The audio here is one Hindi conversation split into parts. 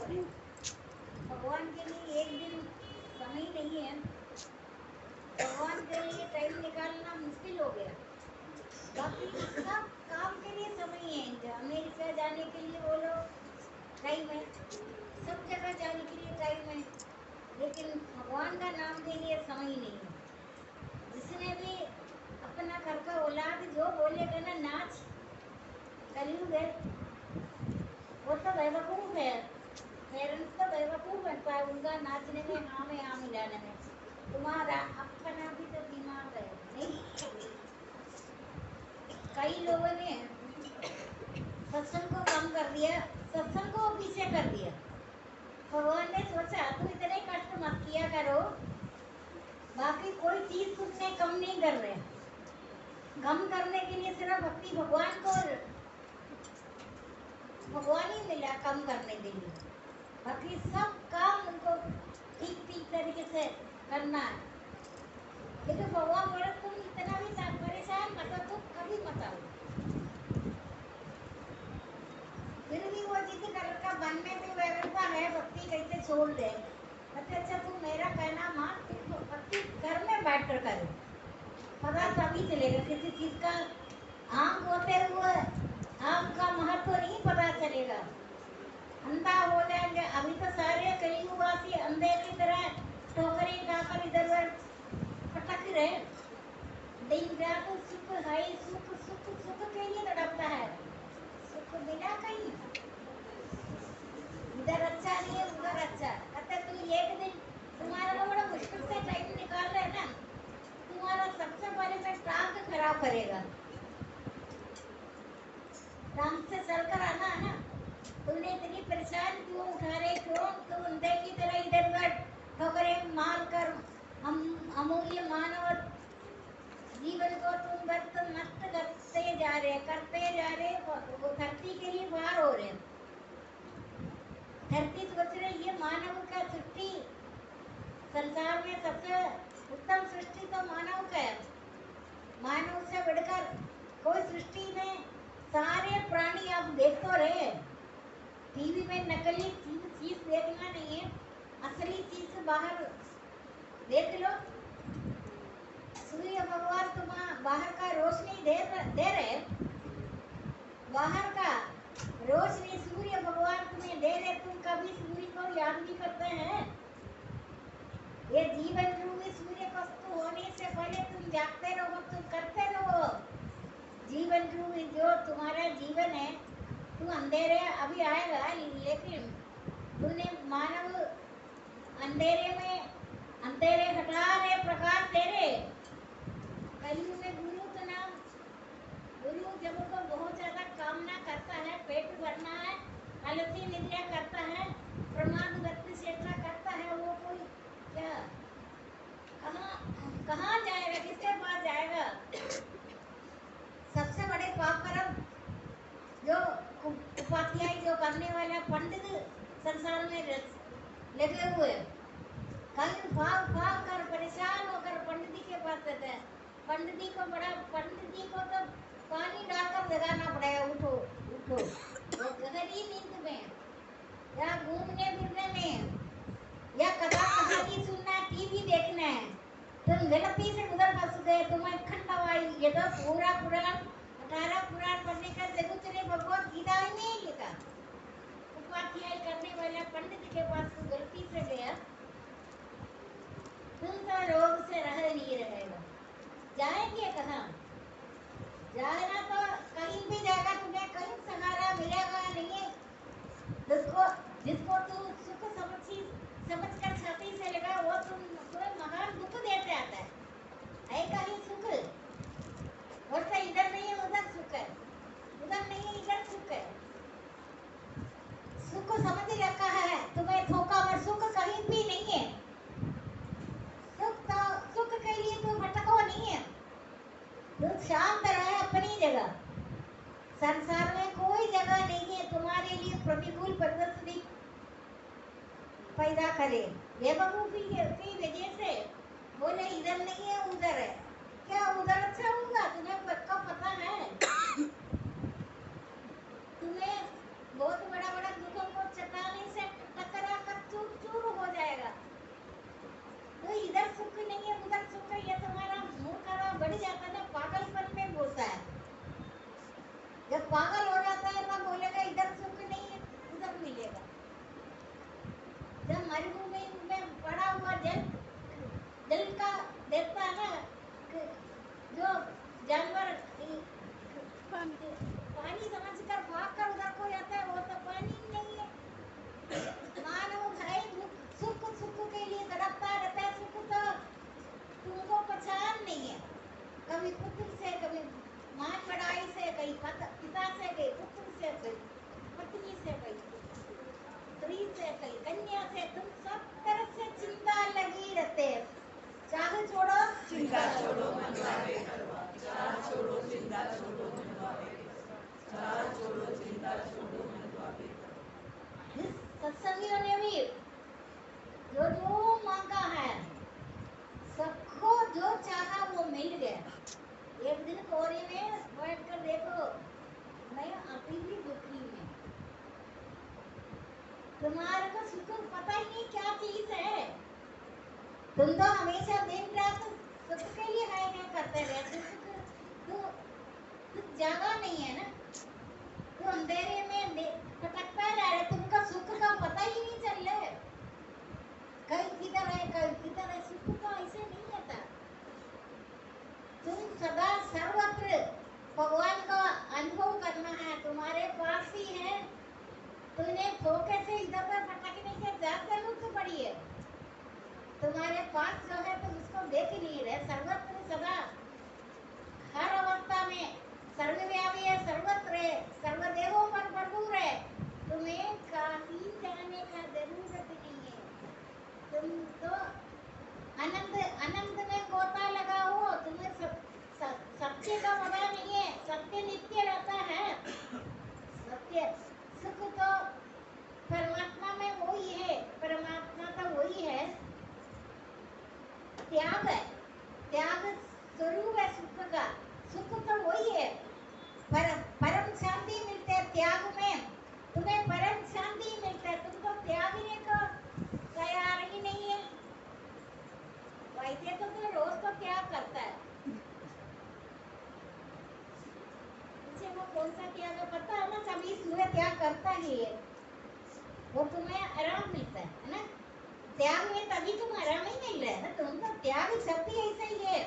करें। भगवान के लिए एक दिन समय नहीं है, भगवान के लिए टाइम निकालना मुश्किल हो गया। बाकी सब काम के लिए समय है, अमेरिका जाने के लिए बोलो टाइम है, सब जगह जाने के लिए टाइम है, लेकिन भगवान का नाम के लिए समय नहीं है। जिसने भी अपना घर का औलाद जो बोलेगा ना नाच कलयुग है, वो तो बेवकूफ है। पेरेंट्स तो बेवकूफ बनता है उनका नाचने में, हाँ में हाँ मिलाने में। तुम्हारा अपना भी तो दिमाग है नहीं। कई लोगों ने सत्संग को कम कर दिया, सत्संग को पीछे कर दिया। भगवान ने सोचा तुम इतने कष्ट मत किया करो, बाकी कोई चीज तुमने कम नहीं कर रहे। कम करने के लिए सिर्फ भक्ति भगवान को, भगवान ही मिला कम करने के लिए, बाकी सब काम उनको ठीक ठीक तरीके से करना है। लेकिन भगवान बोले तुम इतना भी परेशान मत हो, तुम कभी मत आओ। फिर भी वो जिद का मन में भी व्यवस्था है, भक्ति कैसे छोड़ दे। अच्छा तू मेरा कहना मान, तू भक्ति घर में बैठ कर करो, पता तभी चलेगा। किसी चीज का आम होते हुए आम का महत्व नहीं पता चलेगा। अंधा हो जाएंगे, अभी तो सारे कलयुगवासी अंधे की तरह ठोकरें खाकर इधर उधर भटक रहे। दिन रात सुख है, सुख सुख सुख के लिए तड़पता है, सुख मिला कहीं, इधर अच्छा नहीं है उधर अच्छा। कहते तू एक दिन तुम्हारा बड़ा मुश्किल से टाइम निकाल रहे ना, तुम्हारा सबसे पहले तो टांग खराब करेगा। टांग से चल कर आना है ना, तुमने इतनी परेशान क्यों उठा रहे, क्यों तुम अंधे की तरह इधर उधर ठोकरें मार कर हम अमूल्य मानव जीवन को तुम व्यर्थ नष्ट करते जा रहे। वो धरती के लिए बाहर हो रहे। धरती सोच रहे ये मानव का सृष्टि, संसार में सबसे उत्तम सृष्टि तो मानव का है। मानव से बढ़कर कोई सृष्टि में सारे प्राणी आप देख तो रहे। टीवी में नकली चीज देखना नहीं है, असली चीज बाहर देख लो। सूर्य भगवान तुम्हारा बाहर का रोशनी दे रहे, बाहर का रोशनी सूर्य भगवान तुम्हें दे रहे, तुम कभी सूर्य को याद नहीं करते हैं। ये जीवन रूपी सूर्य वस्तु होने से पहले तुम जागते रहो, तुम करते रहो। जीवन रूपी जो तुम्हारा जीवन है, तू अंधेरे अभी आएगा, लेकिन तूने मानव अंधेरे में अंधेरे हटा रहे, प्रकाश दे रहे। कलयुग में गुरु का नाम, गुरु जब को बहुत ज्यादा कामना करता है, पेट भरना है, अलसी निद्रा करता है, प्रमाद व्यक्ति सेवा करता है, वो कोई क्या कहाँ जाएगा, किसके पास जाएगा। सबसे बड़े पाप कर्म जो उपाध्याय जो करने वाला पंडित संसार में लगे हुए, कल भाग भाग कर परेशान होकर पंडित जी के पास रहते हैं। पंडित जी को तो पानी डालकर जगाना पड़ेगा, उठो उठो, वो गहरी नींद में या घूमने फिरने में या कथा कहानी सुनना, टीवी देखना है, तुम गलती से उधर फंस गए, तुम्हें खंडवाई। ये तो पूरा पुराण 18 पुराण पढ़ने का जरूरत नहीं, भगवत गीता ही नहीं लिखा। उपाध्याय करने वाला पंडित के पास तू गलती से गया, तुम तो रोग से रह नहीं रहेगा। जाएंगे कहाँ, जाना तो कहीं भी जाएगा, तुम्हें कहीं सहारा मिलेगा नहीं। जिसको तू सुख समझ कर छाती से लगा, वो तुम्हें महान दुख देते आता है कहीं सुख। और तो इधर नहीं है उधर सुख है, उधर नहीं है इधर सुख है। सुख समझ रखा है तुम्हें धोखा, और सुख कहीं भी नहीं है। सुख के लिए तुम भटको नहीं है, तुम शांत रहे अपनी जगह। संसार में कोई जगह नहीं है तुम्हारे लिए प्रतिकूल परिस्थिति पैदा करे। बेवकूफी की वजह से बोले इधर नहीं है उधर है, क्या उधर अच्छा होगा, तुम्हें पता है। तुम्हें बहुत बड़ा बड़ा दुखों को चटाने से चिंता छोड़ो मन भावे करवा, चार छोड़ो चिंता छोड़ो मन भावे करवा, चार छोड़ो चिंता छोड़ो मन भावे करवा। जिस सत्संगियों ने भी जो जो मांगा है सबको जो चाहा वो मिल गया। एक दिन कोरी में बैठ कर देखो, मैं अभी भी दुखी में, तुम्हारे को सुख पता ही नहीं क्या चीज है। तुम तो हमेशा दिन रात सुख के लिए है करते रहते, सुख जगह नहीं है ना, तो अंधेरे में भटकता रह रहे, तुमको सुख का पता ही नहीं चल रहा है, कहीं किधर है कहीं किधर है। सुख तो ऐसे नहीं आता, तुम सदा सर्वत्र भगवान का अनुभव करना है, तुम्हारे पास ही है। तुमने धोखे से इधर उधर भटकने की जरूरत पड़ी है, तुम्हारे पास जो है तुम उसको देख ही नहीं रहे। सर्वत्र सदा हर अवस्था में सर्वव्यापी है, सर्वत्र है, सर्वदेवों पर भरपूर है, तुम्हें कहीं जाने का जरूरत नहीं है। तुम तो आनंद आनंद में गोता लगा हो, तुम्हें सत्य का पता नहीं है। सत्य नित्य रहता है, सत्य सुख तो परमात्मा में वही है, परमात्मा तो वही है। त्याग है, त्याग स्वरूप है सुख का, सुख तो वही है। परम शांति मिलते है त्याग में, तुम्हें परम शांति मिलता है, तुमको त्यागने को तैयार ही नहीं है। वैसे तो रोज तो त्याग करता है, मुझे वो कौन सा त्याग पता है ना, कभी सूर्य त्याग करता ही है, वो तुम्हें आराम मिलता है ना। त्याग में तभी तुम आराम ही मिल रहा है ना, तुम तो त्याग शक्ति ऐसा ही है।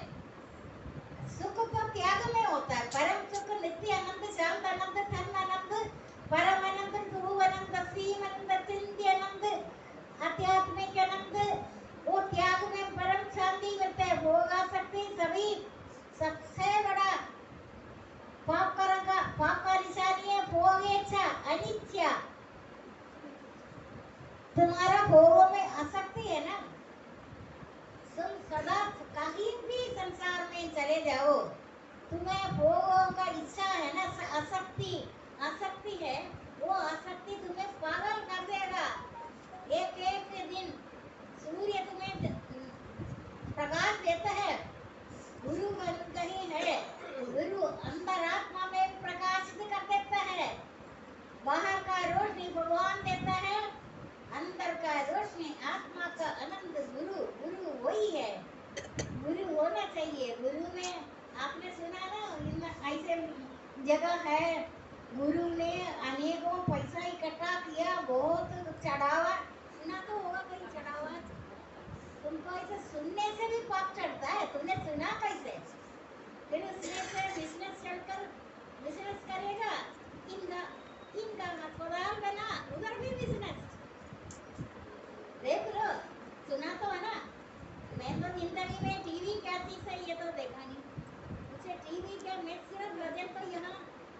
सुख तो त्याग में होता है, परम सुख नित्य आनंद शांत आनंद धन आनंद परम आनंद ध्रुव आनंद सीम आनंद चिंत्य आनंद आध्यात्मिक आनंद, वो त्याग में परम शांति मिलता है। भोग आसक्ति सभी सबसे बड़ा पाप का निशानी है भोग इच्छा अनिच्छा। तुम्हारा भोगों में आसक्ति है ना, तुम सदा कहीं भी संसार में चले जाओ, तुम्हें भोगों का इच्छा है ना, आसक्ति है, वो आसक्ति तुम्हें पागल कर देगा। एक एक दिन सूर्य तुम्हें प्रकाश देता है, गुरु कहीं है, गुरु अंतरात्मा में प्रकाशित कर देता है। बाहर का रोशनी भगवान देता है, अंदर का रोशनी आत्मा का आनंद गुरु, गुरु वही है। गुरु होना चाहिए। गुरु में आपने सुना ना, ऐसे जगह है, गुरु ने अनेकों पैसा इकट्ठा किया, बहुत चढ़ावा, सुना तो होगा कहीं चढ़ावा। तुमको ऐसे सुनने से भी पाप चढ़ता है, तुमने सुना कैसे? फिर उसमें से बिजनेस चलकर बिजनेस करेगा, इनका अस्पताल बना, उधर भी बिजनेस। देख लो, सुना तो है ना। मैं तो जिंदगी में टीवी क्या चीज है ये तो देखा नहीं, मुझे टीवी क्या, मैं सिर्फ भजन तो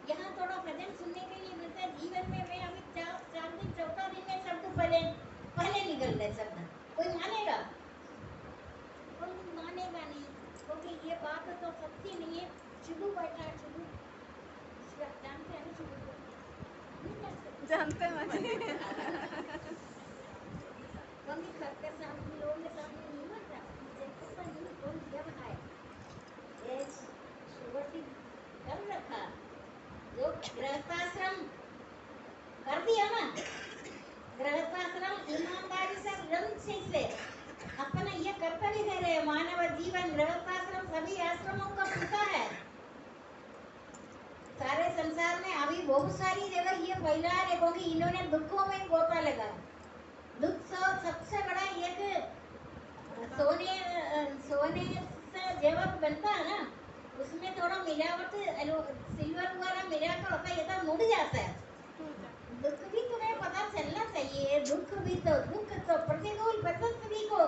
यहाँ थोड़ा भजन सुनने के लिए मिलता है। जीवन में मैं अभी 4 दिन 4था दिन में शब्द पहले निकल रहे शब्द, कोई मानेगा? कोई मानेगा नहीं, क्योंकि ये बात तो सच्ची नहीं है। शुभू बैठा है, शुभू जानते हैं ना, शुभू को जानते हैं कभी घर के सामने लोगों के सामने नहीं बनता, मुझे पता नहीं कौन जब है ये शुभटी कर रखा, जो गृहस्थाश्रम कर दिया ना, गृहस्थाश्रम ईमानदारी से रंग से अपना ये कर्तव्य दे रहे, मानव जीवन गृहस्थाश्रम सभी आश्रमों का पिता है। सारे संसार में अभी बहुत सारी जगह ये फैला है, क्योंकि इन्होंने दुखों में गोता लगा। दुख सबसे बड़ा एक सोने से जेवर बनता है ना, उसमें थोड़ा मिलावट सिल्वर वगैरह मिलाकर होता है, ये तो मुड़ जाता है। दुख भी तुम्हें पता चलना चाहिए, दुख तो प्रतिकूल परिस्थिति को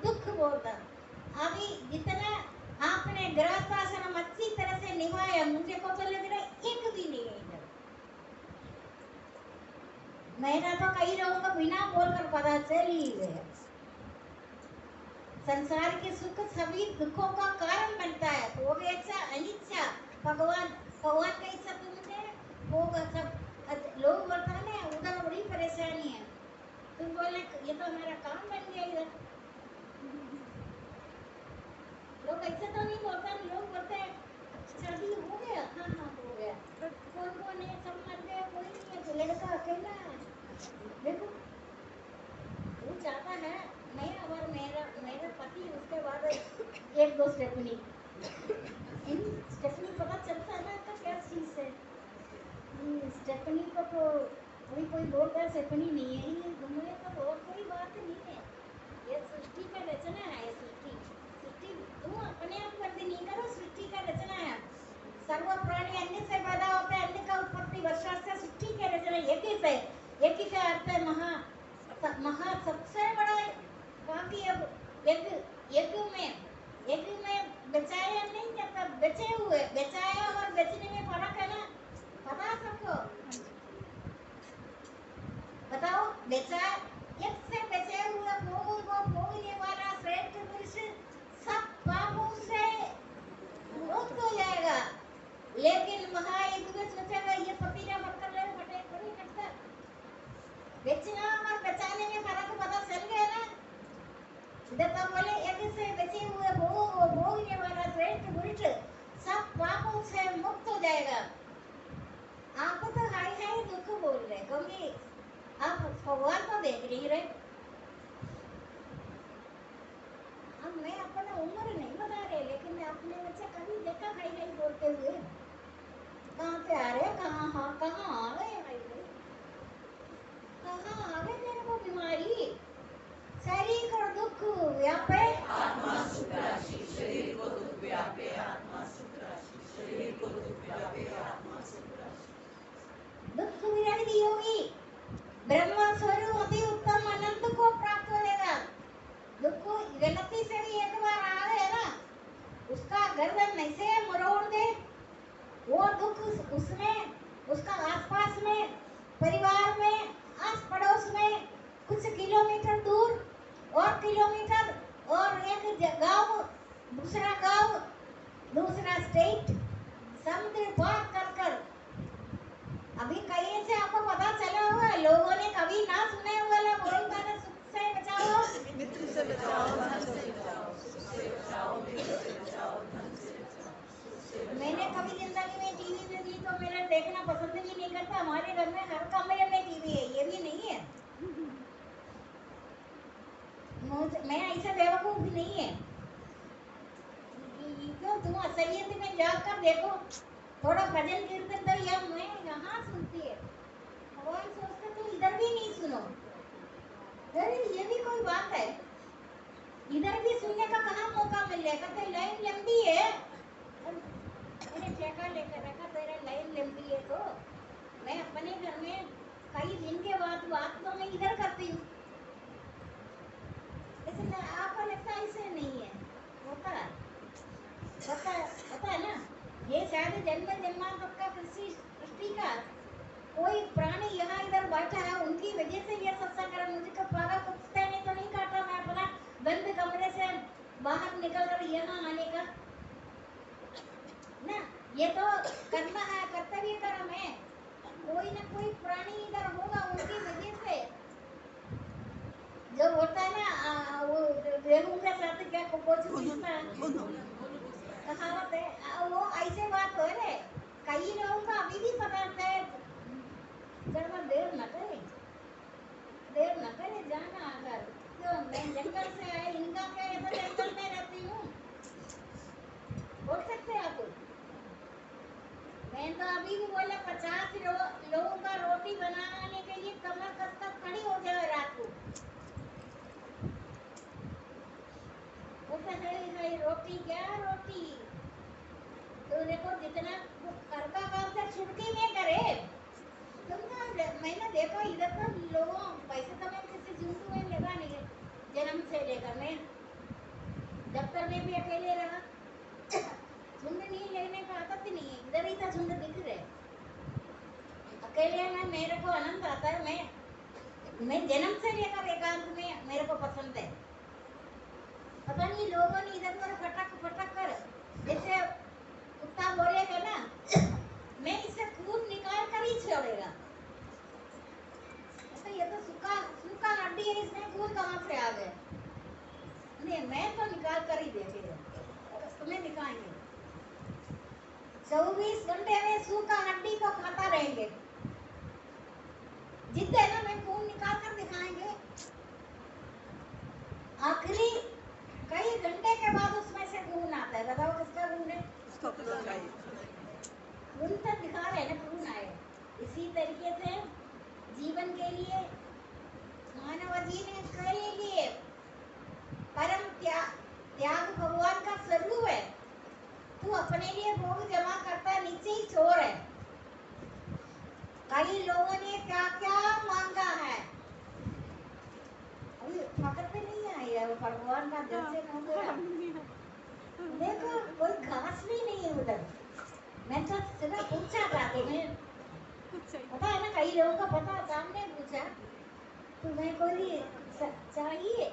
दुख बोलता। अभी जितना आपने गृहस्थाश्रम अच्छी तरह से निभाया, मुझे को तो लग रहा है एक भी नहीं है इधर। मेरा तो कई लोगों को बिना बोलकर पता चल ही गया। संसार के सुख सभी दुखों का कारण बनता है। वो भी इच्छा अनिच्छा भगवान भगवान का इच्छा तुमने होगा सब। लोग बताने उधर बड़ी परेशानी है, तुम बोले ये तो हमारा काम बन गया इधर। लोग ऐसे तो नहीं बोलते, लोग बोलते हैं शादी हो गया, हाँ हाँ हो गया, कौन कौन है, सब मर गए, कोई नहीं है, तो लड़का अकेला है। देखो वो चाहता है मैं और मेरा मेरा पति, उसके बाद एक दो स्टेफनी, इन स्टेफनी पता चलता है ना तो क्या चीज है। स्टेफनी को तो कोई बोलता है स्टेफनी नहीं है, ये दुनिया तो और कोई बात नहीं है, ये सृष्टि का रचना है। ये सृष्टि सृष्टि तुम अपने आप बंदी नहीं करो, सृष्टि का रचना है। सर्व प्राणी अन्न से पैदा होते हैं, अन्न का उत्पत्ति वर्षा से, सृष्टि के रचना एक ही से, एक ही का अर्थ है महा महा सबसे बड़ा। बाकी अब यज्ञ में बचाया नहीं जाता, बचे हुए, बचाया और बचने में फर्क है ना, पता है सबको। बताओ बचा यज्ञ से बचे हुए भोग को भोगने वाला श्रेष्ठ पुरुष सब पापों से मुक्त हो जाएगा। लेकिन महायुद्ध में सोचेगा ये पपीला मत कर ले, फटे कोई करता। बेचना और बचाने में फर्क पता चल गया ना। देवता बोले यज्ञ से बचे हुए भोग को भोगने वाला श्रेष्ठ पुरुष सब पापों से मुक्त हो जाएगा। आप तो हाय हाय दुख बोल रहे, क्योंकि आप भगवान को देख नहीं रहे। अब मैं अपना उम्र नहीं बता रहे, लेकिन मैं अपने बच्चे कभी देखा हाय हाय बोलते हुए, कहाँ पे आ रहे, कहाँ हाँ कहाँ आ गए, हाय हाय कहाँ आ गए, मेरे को बीमारी, शरीर को दुख व्यापे आत्मा सुख राशि, शरीर को दुख व्यापे आत्मा सुख राशि, शरीर को दुख व्यापे आत्मा सुख राशि। दुख विरहित योगी ब्रह्म स्वरूप अति उत्तम अनंत को प्राप्त होगा। दुख गलती से भी एक बार आ गए ना, उसका गर्दन ऐसे मरोड़ दे, वो दुख उसमें, उसका आसपास में, परिवार में, आस पड़ोस में, कुछ किलोमीटर दूर और किलोमीटर, और एक गांव, दूसरा स्टेट, समुद्र पार कर कर। अभी कहीं से आपको पता चला होगा, लोगों ने कभी ना सुने वाला बोलता है सुख से बचाओ, मित्र से बचाओ, धन से बचाओ, सुख से बचाओ, मित्र से बचाओ, धन से बचाओ। मैंने कभी जिंदगी में टीवी में भी तो मेरा देखना पसंद भी नहीं करता। हमारे घर में हर कमरे में टीवी है, ये भी नहीं है। मैं ऐसा बेवकूफ भी नहीं है। क्यों तुम असलियत में जाकर देखो, थोड़ा भजन कीर्तन तो यह मैं यहाँ सुनती है, भगवान सोचते तुम इधर भी नहीं सुनो। अरे ये भी कोई बात है, इधर भी सुनने का कहाँ मौका मिल रहा है। कहते लाइन लंबी है, मैंने ठेका लेकर रखा, तेरा लाइन लंबी है तो मैं अपने घर में कई दिन के बाद बात तो मैं इधर करती हूँ, लेकिन आपको लगता है ऐसे नहीं है, होता है, पता है ना। ये शायद जन्म जन्मांतर का सृष्टि का कोई प्राणी यहाँ इधर बैठा है, उनकी वजह से ये सत्संग कर। मुझे को पागल कुत्ते ने तो नहीं काटा, मैं अपना बंद कमरे से बाहर निकल कर यहाँ आने का ना, ये तो करना है, कर्तव्य कर्म है। कोई ना कोई प्राणी इधर होगा, उनकी वजह से जो होता है ना, वो गेहूं के साथ क्या कुछ कहावत है, वो ऐसे बात हो रहे। कई लोगों का अभी भी पता है, जरा देर न करे जाना। अगर क्यों मैं जंगल से आए, इनका क्या ऐसा जंगल में रहती हूँ, बोल सकते हैं आप। मैं तो अभी भी बोला 50 लोगों का रोटी बनाने के लिए कमर कस तक खड़ी हो जाए रात को। है रोटी, क्या रोटी, तो देखो जितना घर का काम से छुट्टी में करे। तुमने मैंने देखा इधर तो लोगों पैसे तो मैं किसी झुंड में लगा नहीं है, जन्म से लेकर मैं दफ्तर में भी अकेले रहा, झुंड नहीं लेने का आदत ही नहीं है, इधर ही तो झुंड दिख रहे। अकेले में मेरे को आनंद आता है, मैं जन्म से लेकर एकांत में मेरे को पसंद है। पता नहीं लोगों ने इधर उधर फटक फटक कर, जैसे कुत्ता बोलेगा ना, मैं इसे खून निकाल कर ही छोड़ेगा। तो ये तो सूखा सूखा हड्डी है, इसमें खून कहाँ से आ गए? नहीं, मैं तो निकाल कर ही देती हूँ, तुम्हें दिखाएंगे। 24 घंटे में सूखा हड्डी को खाता रहेंगे। जिद है ना, मैं खून निकाल कर दिखाएंगे। आखिरी कई घंटे के बाद उसमें से खून आता है। बताओ किसका खून है? खून तो दिखा रहे हैं ना, खून आए। इसी तरीके से जीवन के लिए मानव जी ने के लिए परम त्याग भगवान का स्वरूप है। तू अपने लिए भोग जमा करता है, नीचे ही चोर है। कई लोगों ने क्या क्या मांगा है, अभी पकड़ में नहीं आई है, वो भगवान का दिल से हो गया। देखो कोई घास भी नहीं है उधर। मैं तो सिर्फ पूछा था तुम्हें, पता है ना, कई लोगों को पता, सामने पूछा तुम्हें कोई चाहिए?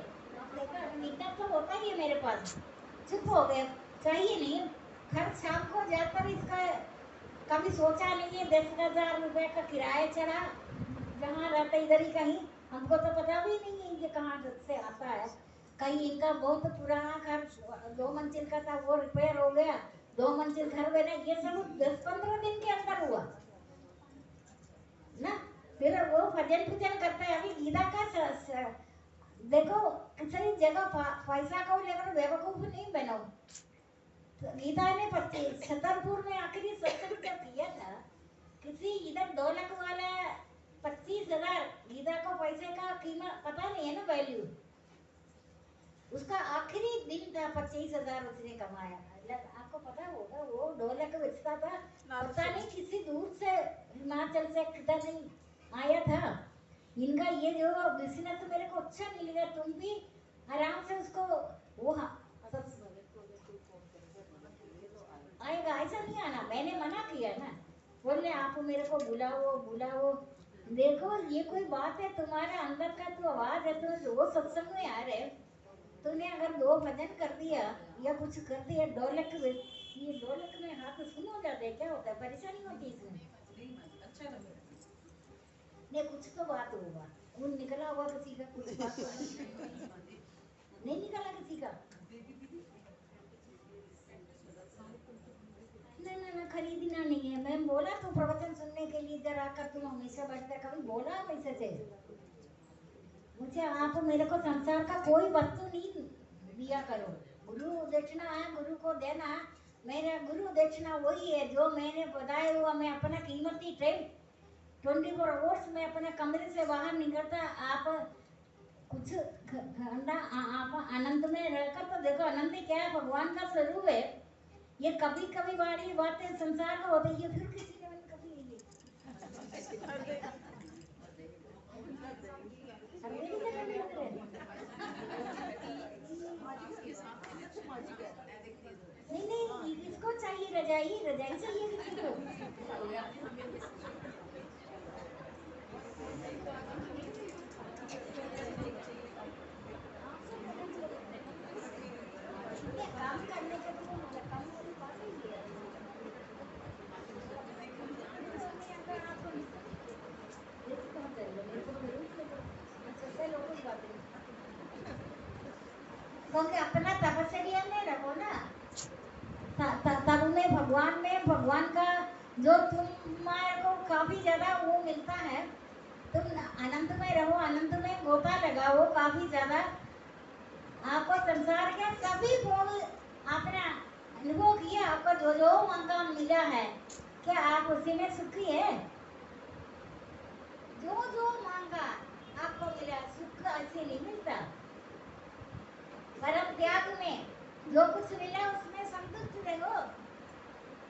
देखा मीटर तो होता ही है मेरे पास, चुप हो गए, चाहिए नहीं। हर शाम को जाकर इसका कभी सोचा नहीं है 10,000 रुपए का किराया चढ़ा, जहाँ रहते इधर ही कहीं, हमको तो पता भी नहीं है ये कहाँ से आता है। कहीं इनका बहुत पुराना घर 2 मंजिल का था, वो रिपेयर हो गया, 2 मंजिल घर बने। ये सब 10-15 दिन के अंदर हुआ ना। फिर वो भजन पूजन करते हैं। अभी गीता का देखो, किसी जगह पैसा को लेकर बेवकूफ नहीं बनो। तो गीता ने छतरपुर में आखिरी सत्संग जब किया था, किसी इधर 2 लाख वाला 25,000 गीता को पैसे का कीमत पता नहीं है ना, वैल्यू उसका आखिरी दिन था, 25,000 उसने कमाया। आपको पता होगा, वो 2 लाख बेचता था, पता नहीं किसी दूर से हिमाचल से किधर नहीं आया था। इनका ये जो बिजनेस मेरे को अच्छा नहीं लगा। तुम भी आराम से उसको वो आएगा, ऐसा नहीं आना, मैंने मना किया ना, बोले आप मेरे को बुलाओ। देखो ये कोई बात है? तुम्हारे अंदर का तो आवाज है, तुम वो सत्संग में आ रहे, तूने अगर 2 भजन कर दिया या कुछ कर दिया, 2 लाख, ये 2 लाख में हाथ सुन हो जाते, क्या होता है? परेशानी होती है इसमें। अच्छा नहीं, कुछ तो बात होगा, खून निकला होगा किसी का, कुछ बात नहीं निकला किसी का। ना खरीदना नहीं है। मैं बोला तो प्रवचन सुनने के लिए इधर आकर तुम हमेशा बैठते, कभी बोला वैसे से मुझे आप मेरे को संसार का कोई वस्तु नहीं दिया करो। गुरु दक्षिणा है, गुरु को देना। मेरा गुरु दक्षिणा वही है जो मैंने बताया हुआ। मैं अपना कीमती टाइम 24 आवर्स में अपने कमरे से बाहर निकलता। आप कुछ घंटा आप आनंद में रहकर तो देखो, आनंद क्या है? भगवान का स्वरूप है। ये कभी कभी वाली बातें संसार का होती है, फिर किसी ने मैंने कभी नहीं, किसको चाहिए रजाई? रजाई चाहिए किसी को? काम करने के लिए काम वाली बात ही है। क्योंकि अपना तपस्या में रखो ना, तब में भगवान का जो तुम्हारे को काफी ज्यादा वो मिलता है। तुम आनंद में रहो, आनंद में गोता लगाओ काफी ज्यादा। आपको संसार के सभी भोग आपने अनुभव किया, आपको जो जो मांगा मिला है, क्या आप उसी में सुखी है? जो जो मांगा आपको मिला, सुख ऐसे नहीं मिलता। परम त्याग में जो कुछ मिला उसमें संतुष्ट रहो।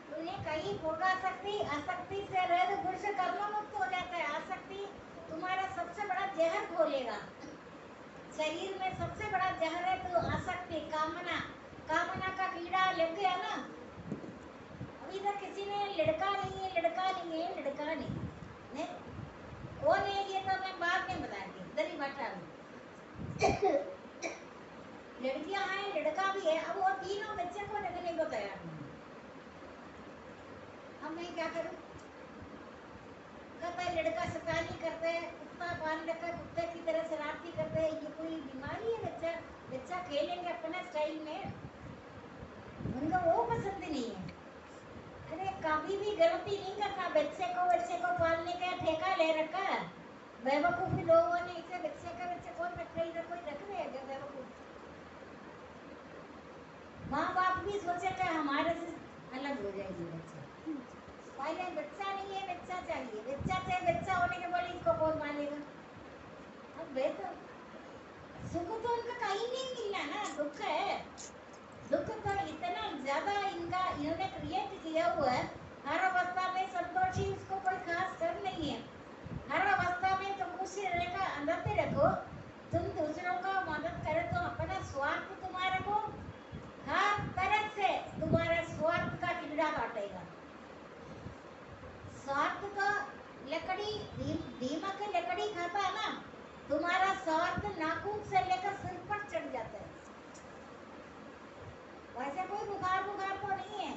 तुम्हें कहीं भोगा आसक्ति से रह पुरुष कर्म मुक्त हो जाता है। आसक्ति तुम्हारा सबसे बड़ा जहर खोलेगा। शरीर में सबसे बड़ा जहर है तो आसक्ति, कामना का कीड़ा लग गया ना। अभी तक किसी ने लड़का नहीं कौन है ये तो मैं बाद में बताती हूँ, इधर ही बैठा हूँ। लड़कियां हैं, क्या करूं? कहता है लड़का शैतानी करता है, कुत्ता पाल रखा है, कुत्ते की तरह शरारती करता है, ये कोई बीमारी है? बच्चा बच्चा खेलेंगे अपना स्टाइल में, उनको वो पसंद नहीं है। अरे कभी भी गलती नहीं करना, बच्चे को पालने का ठेका ले रखा है बेवकूफी लोगों ने। इसे बच्चे कौन रख रही है? कोई रख रहे हैं बेवकूफ? माँ बाप भी सोचे कि हमारे से अलग हो जाएगी बच्चा, पहले बच्चा नहीं है, बच्चा चाहिए, बच्चा होने के बाद इसको कौन मानेगा? अब बेहतर सुख तो उनका कहीं नहीं मिलना ना, दुख है। दुख तो इतना ज्यादा इन्होंने क्रिएट किया हुआ है। हर अवस्था में संतोषी उसको कोई खास कर नहीं है। हर अवस्था में तुम खुश रहने का आदत रखो, तुम दूसरों का मदद करे तो अपना स्वार्थ तुम्हारे को हर तरह से तुम्हारे स्वार्थ का कीड़ा काटेगा। स्वार्थ का लकड़ी दीमक लकड़ी खाता है ना, तुम्हारा स्वार्थ नाखून से लेकर सिर पर चढ़ जाता है। वैसे कोई बुखार तो नहीं है,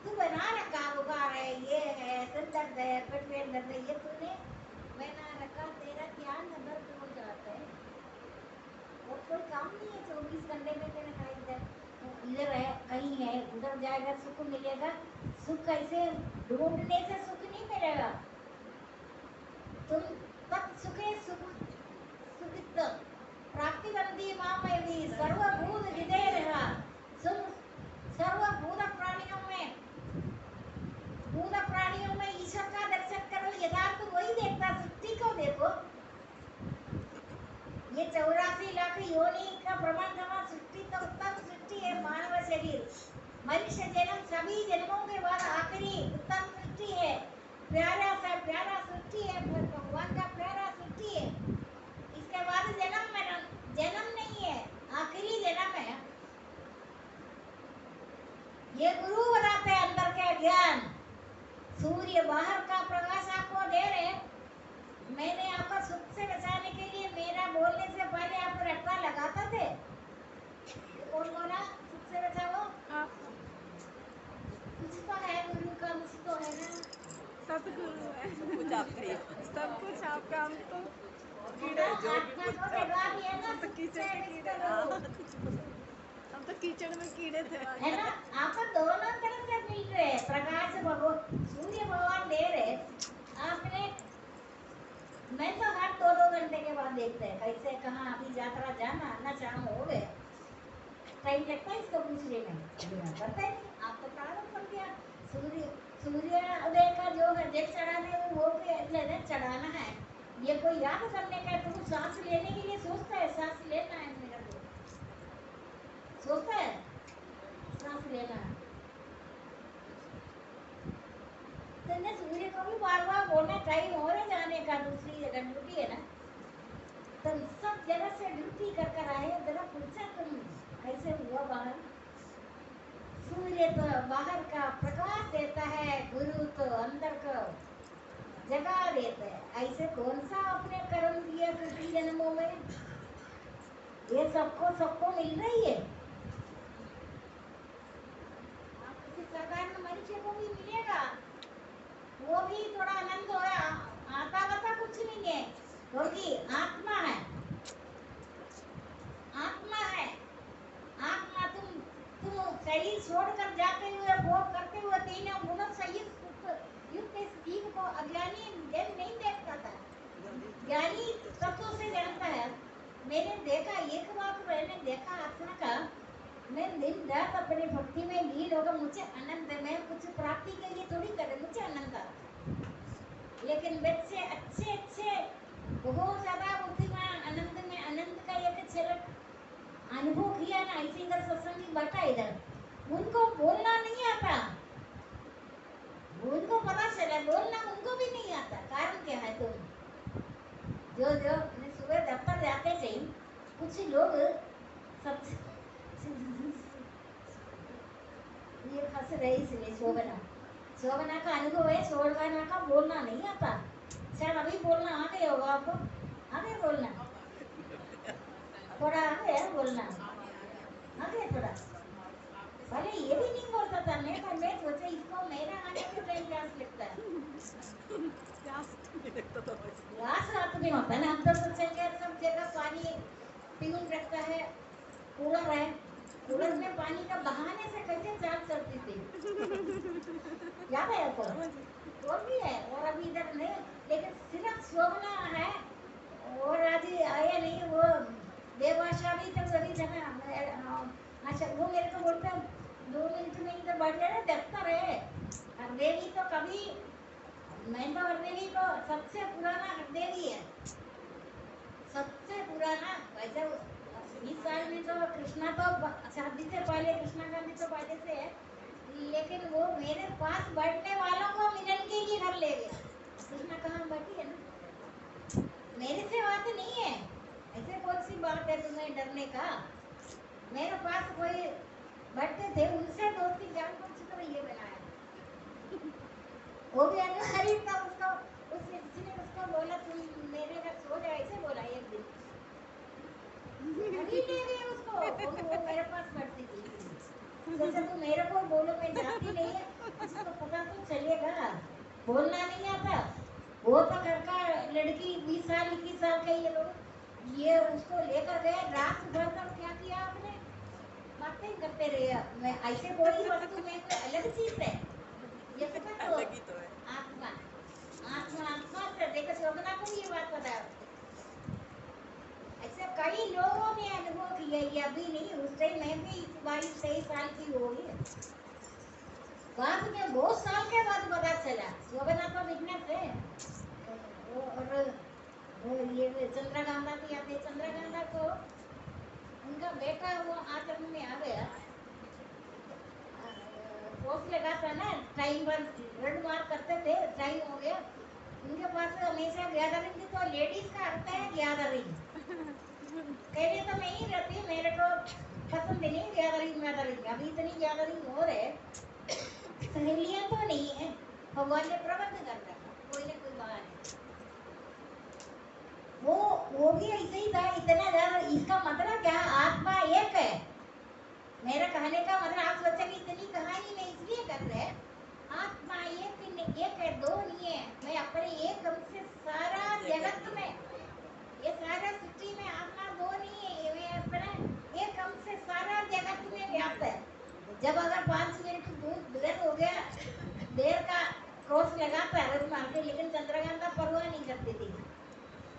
तू बना रखा बुखार है, ये है, सिर दर्द है, पेट में दर्द है, ये तूने बना रखा, तेरा ध्यान दर्द हो जाता है। और कोई काम नहीं है 24 घंटे में तेरे का इधर है कहीं है उधर जाएगा सुख मिलेगा। सुख ऐसे ढूंढने से सुख नहीं मिलेगा, तुम तब सुखे सुखित प्राप्तिवंती मामयी सर्वभूत हृदय रहा। सर्वभूत प्राणियों में ईश्वर का दर्शन करो, यथार्थ वही देखता, सृष्टि को देखो। ये 84 लाख योनि का प्रमाण कमा सृष्टि तो उत्तम सृष्टि है। मानव शरीर मनुष्य जन्म सभी जन्मों के बाद आखिरी उत्तम सृष्टि है, प्यारा सा प्यारा सृष्टि है, भगवान का प्यारा सृष्टि है। इसके बाद जन्म नहीं है, आखिरी जन्म है। ये गुरु बनाते हैं अंदर का ज्ञान। सूर्य बाहर का प्रकाश आपको दे रहे, मैंने आपको सुख से बचाने के लिए मेरा बोलने से पहले आप रट्टा लगाते थे। कौन बोला सुख से बचाओ? कुछ तो है गुरु का, कुछ तो है ना, सतगुरु है, सब कुछ आपका ही है, सब कुछ आपका। हम तो कीड़े जो भी कुछ हम तो कीचड़ के कीड़े, हम तो कीचड़ में कीड़े थे है ना। आप दोनों तरफ से मिल रहे, प्रकाश भगवान सूर्य भगवान दे रहे। आपने मैं तो हर 2-2 घंटे के बाद देखते हैं कैसे कहाँ अभी यात्रा जाना आना शाम हो गए, टाइम लगता है इसको पूछने में, पता है आप तो प्रारंभ कर दिया। सूर्योदय का जो है जब चढ़ाने वो चढ़ाना है, ये कोई याद करने का है। तुम सांस लेने के लिए सोचता है, सांस लेना है मेरा को सोचता है, सांस लेना है। तो सूर्य को भी बार बार बोलना टाइम हो रहा जाने का, दूसरी जगह ड्यूटी है ना, तुम सब जगह से ड्यूटी कर कर आए, जरा पूछा तुम कैसे हुआ बाहर? सूर्य तो बाहर का प्रकाश देता है, गुरु तो अंदर का जगा देता है। ऐसे कौन सा अपने कर्म किया पिछले जन्मों में, ये सबको मिल रही है। किसी साधारण मनुष्य को भी मिलेगा, वो भी थोड़ा आनंद होया, आता वता कुछ नहीं है, क्योंकि आत्मा है। आत्मा तुम शरीर छोड़कर जाते हुए भोग करते हुए तीनों गुणों से युक्त इस जीव को अज्ञानी जन नहीं देखता था, ज्ञानी तत्वों से जानता है। मैंने देखा एक बात, मैंने देखा आत्मा का, मैं दिन रात अपनी भक्ति में लीन होकर मुझे आनंद है। मैं कुछ प्राप्ति के लिए थोड़ी कर रही, मुझे आनंद आता। लेकिन बच्चे अच्छे बहुत ज्यादा बुद्धिमान आनंद में आनंद का एक झलक अनुभव किया ना, इसी तरह सत्संगी बैठा इधर, उनको बोलना नहीं आता, उनको पता चला बोलना उनको भी नहीं आता। कारण क्या है? तुम जो सुबह दफ्तर जाते थे, कुछ लोग सब ये फंस रहे, इसलिए शोभना का अनुभव है, शोभना का बोलना नहीं आता। शायद अभी बोलना आ गया होगा आपको, आ गया बोलना, थोड़ा आ गया बोलना, आ गया थोड़ा। पहले ये भी नहीं बोलता था। मैं सोचा इसको मेरा आने के टाइम प्यास लगता है। प्यास रात में होता है ना। हम तो सोचेंगे सब जगह पानी पीऊं रखता है, कूलर है, कूलर में पानी का बहाने से कैसे चार्ज करती थी, याद है आपको? वो भी है। और अभी इधर नहीं, लेकिन सिर्फ शोभना है। और आज आया नहीं वो देवाशा भी तो सभी जगह। अच्छा वो मेरे को बोलता 2 मिनट में इधर बैठ जाए दफ्तर है। हरदेवी तो कभी, मैं तो हरदेवी को सबसे पुराना हरदेवी है, सबसे पुराना। वैसे 20 साल में तो कृष्णा तो शादी से पहले, कृष्णा गांधी तो पहले से है, लेकिन वो मेरे पास बैठने वालों को मिलन के लिए घर ले गया। कृष्णा कहाँ बैठी है ना, मेरे से बात नहीं है। ऐसे कौन सी बात है तुम्हें डरने का? मेरे पास कोई बैठते थे, उनसे दोस्ती जान बुझ कर ये बनाया। वो भी अनिवार्य था। उसको उस किसी ने उसको बोला तुम मेरे घर सो जाओ, ऐसे बोला एक दिन। अभी ले गए उसको, और वो मेरे पास बैठती थी। जैसे तुम मेरे को बोलो मैं जाती नहीं है, किसी को पता तो चलेगा। बोलना नहीं आता। वो तो घर का लड़की 20 साल 21 साल का ये लोग, ये उसको लेकर गए। रात भर तक क्या किया आपने? बातें करते रहे। मैं ऐसे कोई वस्तु में कोई अलग चीज है ये पता तो आत्मा, आत्मा आत्मा से देखो। शोभना को ये बात पता है। ऐसे कई लोगों ने अनुभव किया। ये अभी नहीं, उस टाइम मैं भी 22-23 साल की होगी। बाद में बहुत साल के बाद पता चला शोभना तो बिजनेस है। और ये चंद्रकांता भी आते, चंद्रकांता को उनका बेटा वो आश्रम में आ गया, पोस्ट लगा था ना, टाइम पर रेड मार्क करते थे, टाइम हो गया। उनके पास हमेशा गैदरिंग थी, तो लेडीज का अर्थ है गैदरिंग। कहने तो मैं ही रहती, मेरे को पसंद नहीं गैदरिंग मैदरिंग। अभी इतनी गैदरिंग हो रहे, सहेलियां तो नहीं है, भगवान ने प्रबंध कर रखा कोई ना कोई बाहर। वो भी ऐसे ही था, इतना ज्यादा। इसका मतलब क्या? आत्मा एक है। मेरा कहने का मतलब आप सोचेंगे इतनी कहानी में इसलिए कर रहे हैं। आत्मा एक है, दो नहीं है। मैं अपने एक दम से सारा जगत में, ये सारा सृष्टि में आत्मा दो नहीं है। मैं अपना एक दम से सारा जगत में व्याप्त है। जब अगर 5 मिनट दूर हो गया, देर का क्रॉस लगाता है मारते, लेकिन चंद्रकांता परवाह नहीं करती थी।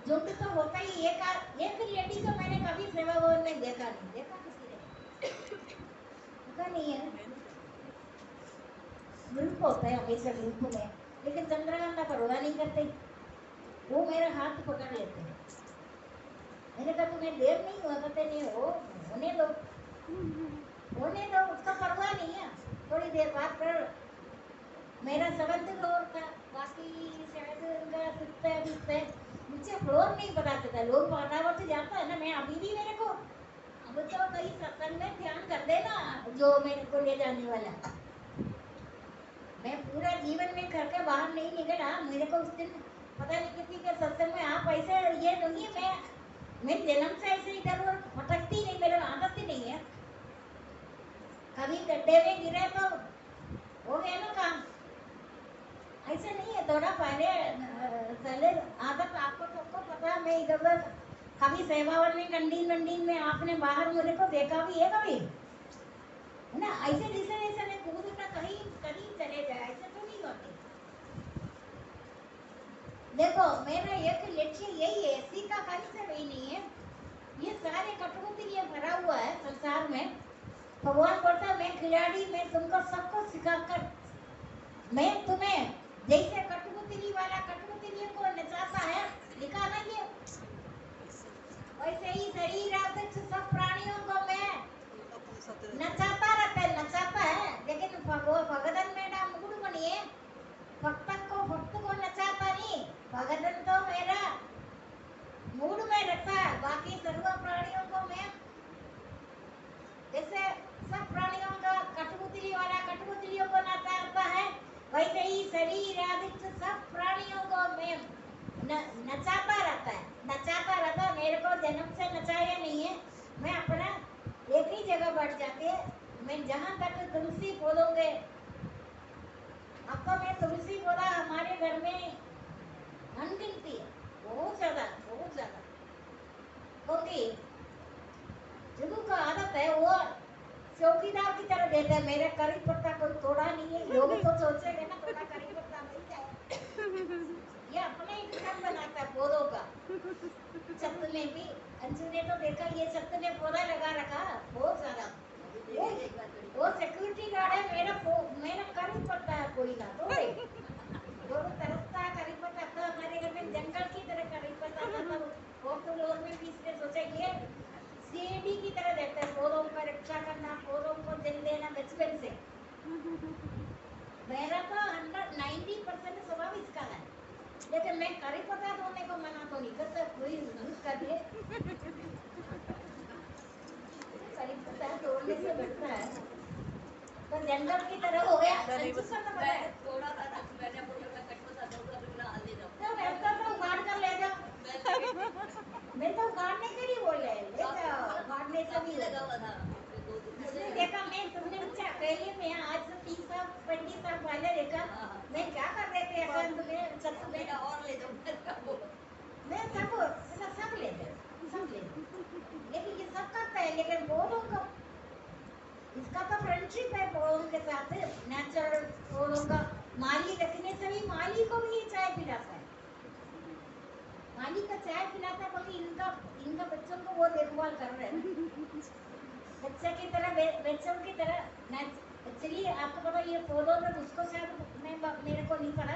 जो भी तो होता ही। एक लेडी को मैंने कभी सेवा भवन में देखा नहीं, देखा किसी ने पता नहीं है। ग्रुप होता है हमेशा ग्रुप में, लेकिन चंद्रकांता परवाह नहीं करते। वो मेरा हाथ पकड़ लेते हैं। मैंने कहा तुम्हें देर नहीं हुआ? कहते नहीं हो, होने दो होने दो, उसका परवाह नहीं है। थोड़ी देर बाद कर मेरा 7th फ्लोर था, बाकी शायद उनका 6th मुझे फ्लोर नहीं पता चलता। लोग फटाफट से जाता है ना। मैं अभी भी, मेरे को अब तो कहीं सत्संग में ध्यान कर देना जो मेरे को ले जाने वाला। मैं पूरा जीवन में घर के बाहर नहीं निकला। मेरे को उस दिन पता नहीं किसी के सत्संग में आप ऐसे ये नहीं है। मैं जन्म से ऐसे इधर उधर भटकती नहीं, मेरे आदत ही नहीं है। कभी गड्ढे में गिरे तो हो गया ना काम, ऐसे नहीं है। थोड़ा पहले आदत आपको सबको पता है। मैं इधर उधर कभी सेवावन में कंडीन में आपने बाहर मेरे को देखा भी है कभी, है ना? ऐसे जैसे मैं कूद का कहीं चले जाए, ऐसे तो नहीं होते। देखो मेरा एक लक्ष्य यही है, सीखा कहीं से वही नहीं है। ये सारे कठपुतली ये भरा हुआ है संसार में। भगवान बोलता मैं खिलाड़ी, मैं तुमको सबको सिखाकर, मैं तुम्हें जैसे कठपुतली वाला कठपुतलियों को नचाता है, लिखा ना ये, वैसे ही शरीर आदि सब प्राणियों को मैं नचाता नचाता है। लेकिन भगदन मेरा मुकुट बनिए, भक्त को नचाता नहीं। भगदन तो मेरा मूड में रखता है। बाकी सर्व प्राणियों को मैं, जैसे सब प्राणियों का कठपुतली वाला कठपुतलियों को नचाता है, वैसे ही शरीर आदि सब प्राणियों को मैं नचाता रहता है। मेरे को जन्म से नचाया नहीं है। मैं अपना एक ही जगह बैठ जाते, मैं जहाँ तक तुलसी बोलोगे, आपका मैं तुलसी बोला हमारे घर में अनगिनती है, बहुत ज्यादा क्योंकि जुगू का आदत है वो चौकीदार की तरह देता है। मेरे करी पत्ता कोई तोड़ा नहीं है, लोग तो सोचेंगे ना थोड़ा करी पत्ता मिल जाए। ये अपने ही घर बनाता है पौधों का। छत में भी अंजू ने तो देखा, ये छत में पौधा लगा रखा बहुत ज्यादा। वो सिक्योरिटी गार्ड है, मेरा करी पत्ता है कोई ना तोड़े। वो तरसता है करी पत्ता था हमारे घर में, जंगल की तरह करी पत्ता था। तब और तो लोग में भी इसने सोचा ये सीढ़ी की तरह रहता है, पौधों का रक्षा करना, पौधों को जल देना बचपन से। मेरा तो 90% स्वभाव इसका है, लेकिन मैं करी पत्ता तोड़ने को मना तो नहीं करता, कोई यूज कर ले। करी पत्ता तोड़ने से बढ़ता है तो जंगल की तरह हो गया। अंशु का तो पता है थोड़ा सा ना मैंने बोला मैं कट पता दूंगा तो ना हाल दे जाओ। तो मैं तो उगाड़ कर ले जाओ। मैं तो उगाड़ने के लिए बोल रहे ले जाओ, उगाड़ने से भी लगा हुआ था उसने देखा। मैं तुमने मुझे अकेले में आज से 30 साल 25 साल पहले देखा मैं क्या कर रहे थे ऐसा तुम्हें छत में और ले जाओ। मैं सब ले दे लेकिन ये सब करता है, लेकिन पौधों का इसका तो फ्रेंडशिप है पौधों के साथ, नेचुरल पौधों का। माली रखने से भी माली को भी ये चाय पिलाता है, माली का चाय पिलाता है, बल्कि इनका बच्चों को वो देखभाल कर रहे हैं बच्चे की तरह, बच्चों की तरह। एक्चुअली आपको पता ये पौधों में उसको शायद मेरे को नहीं पता,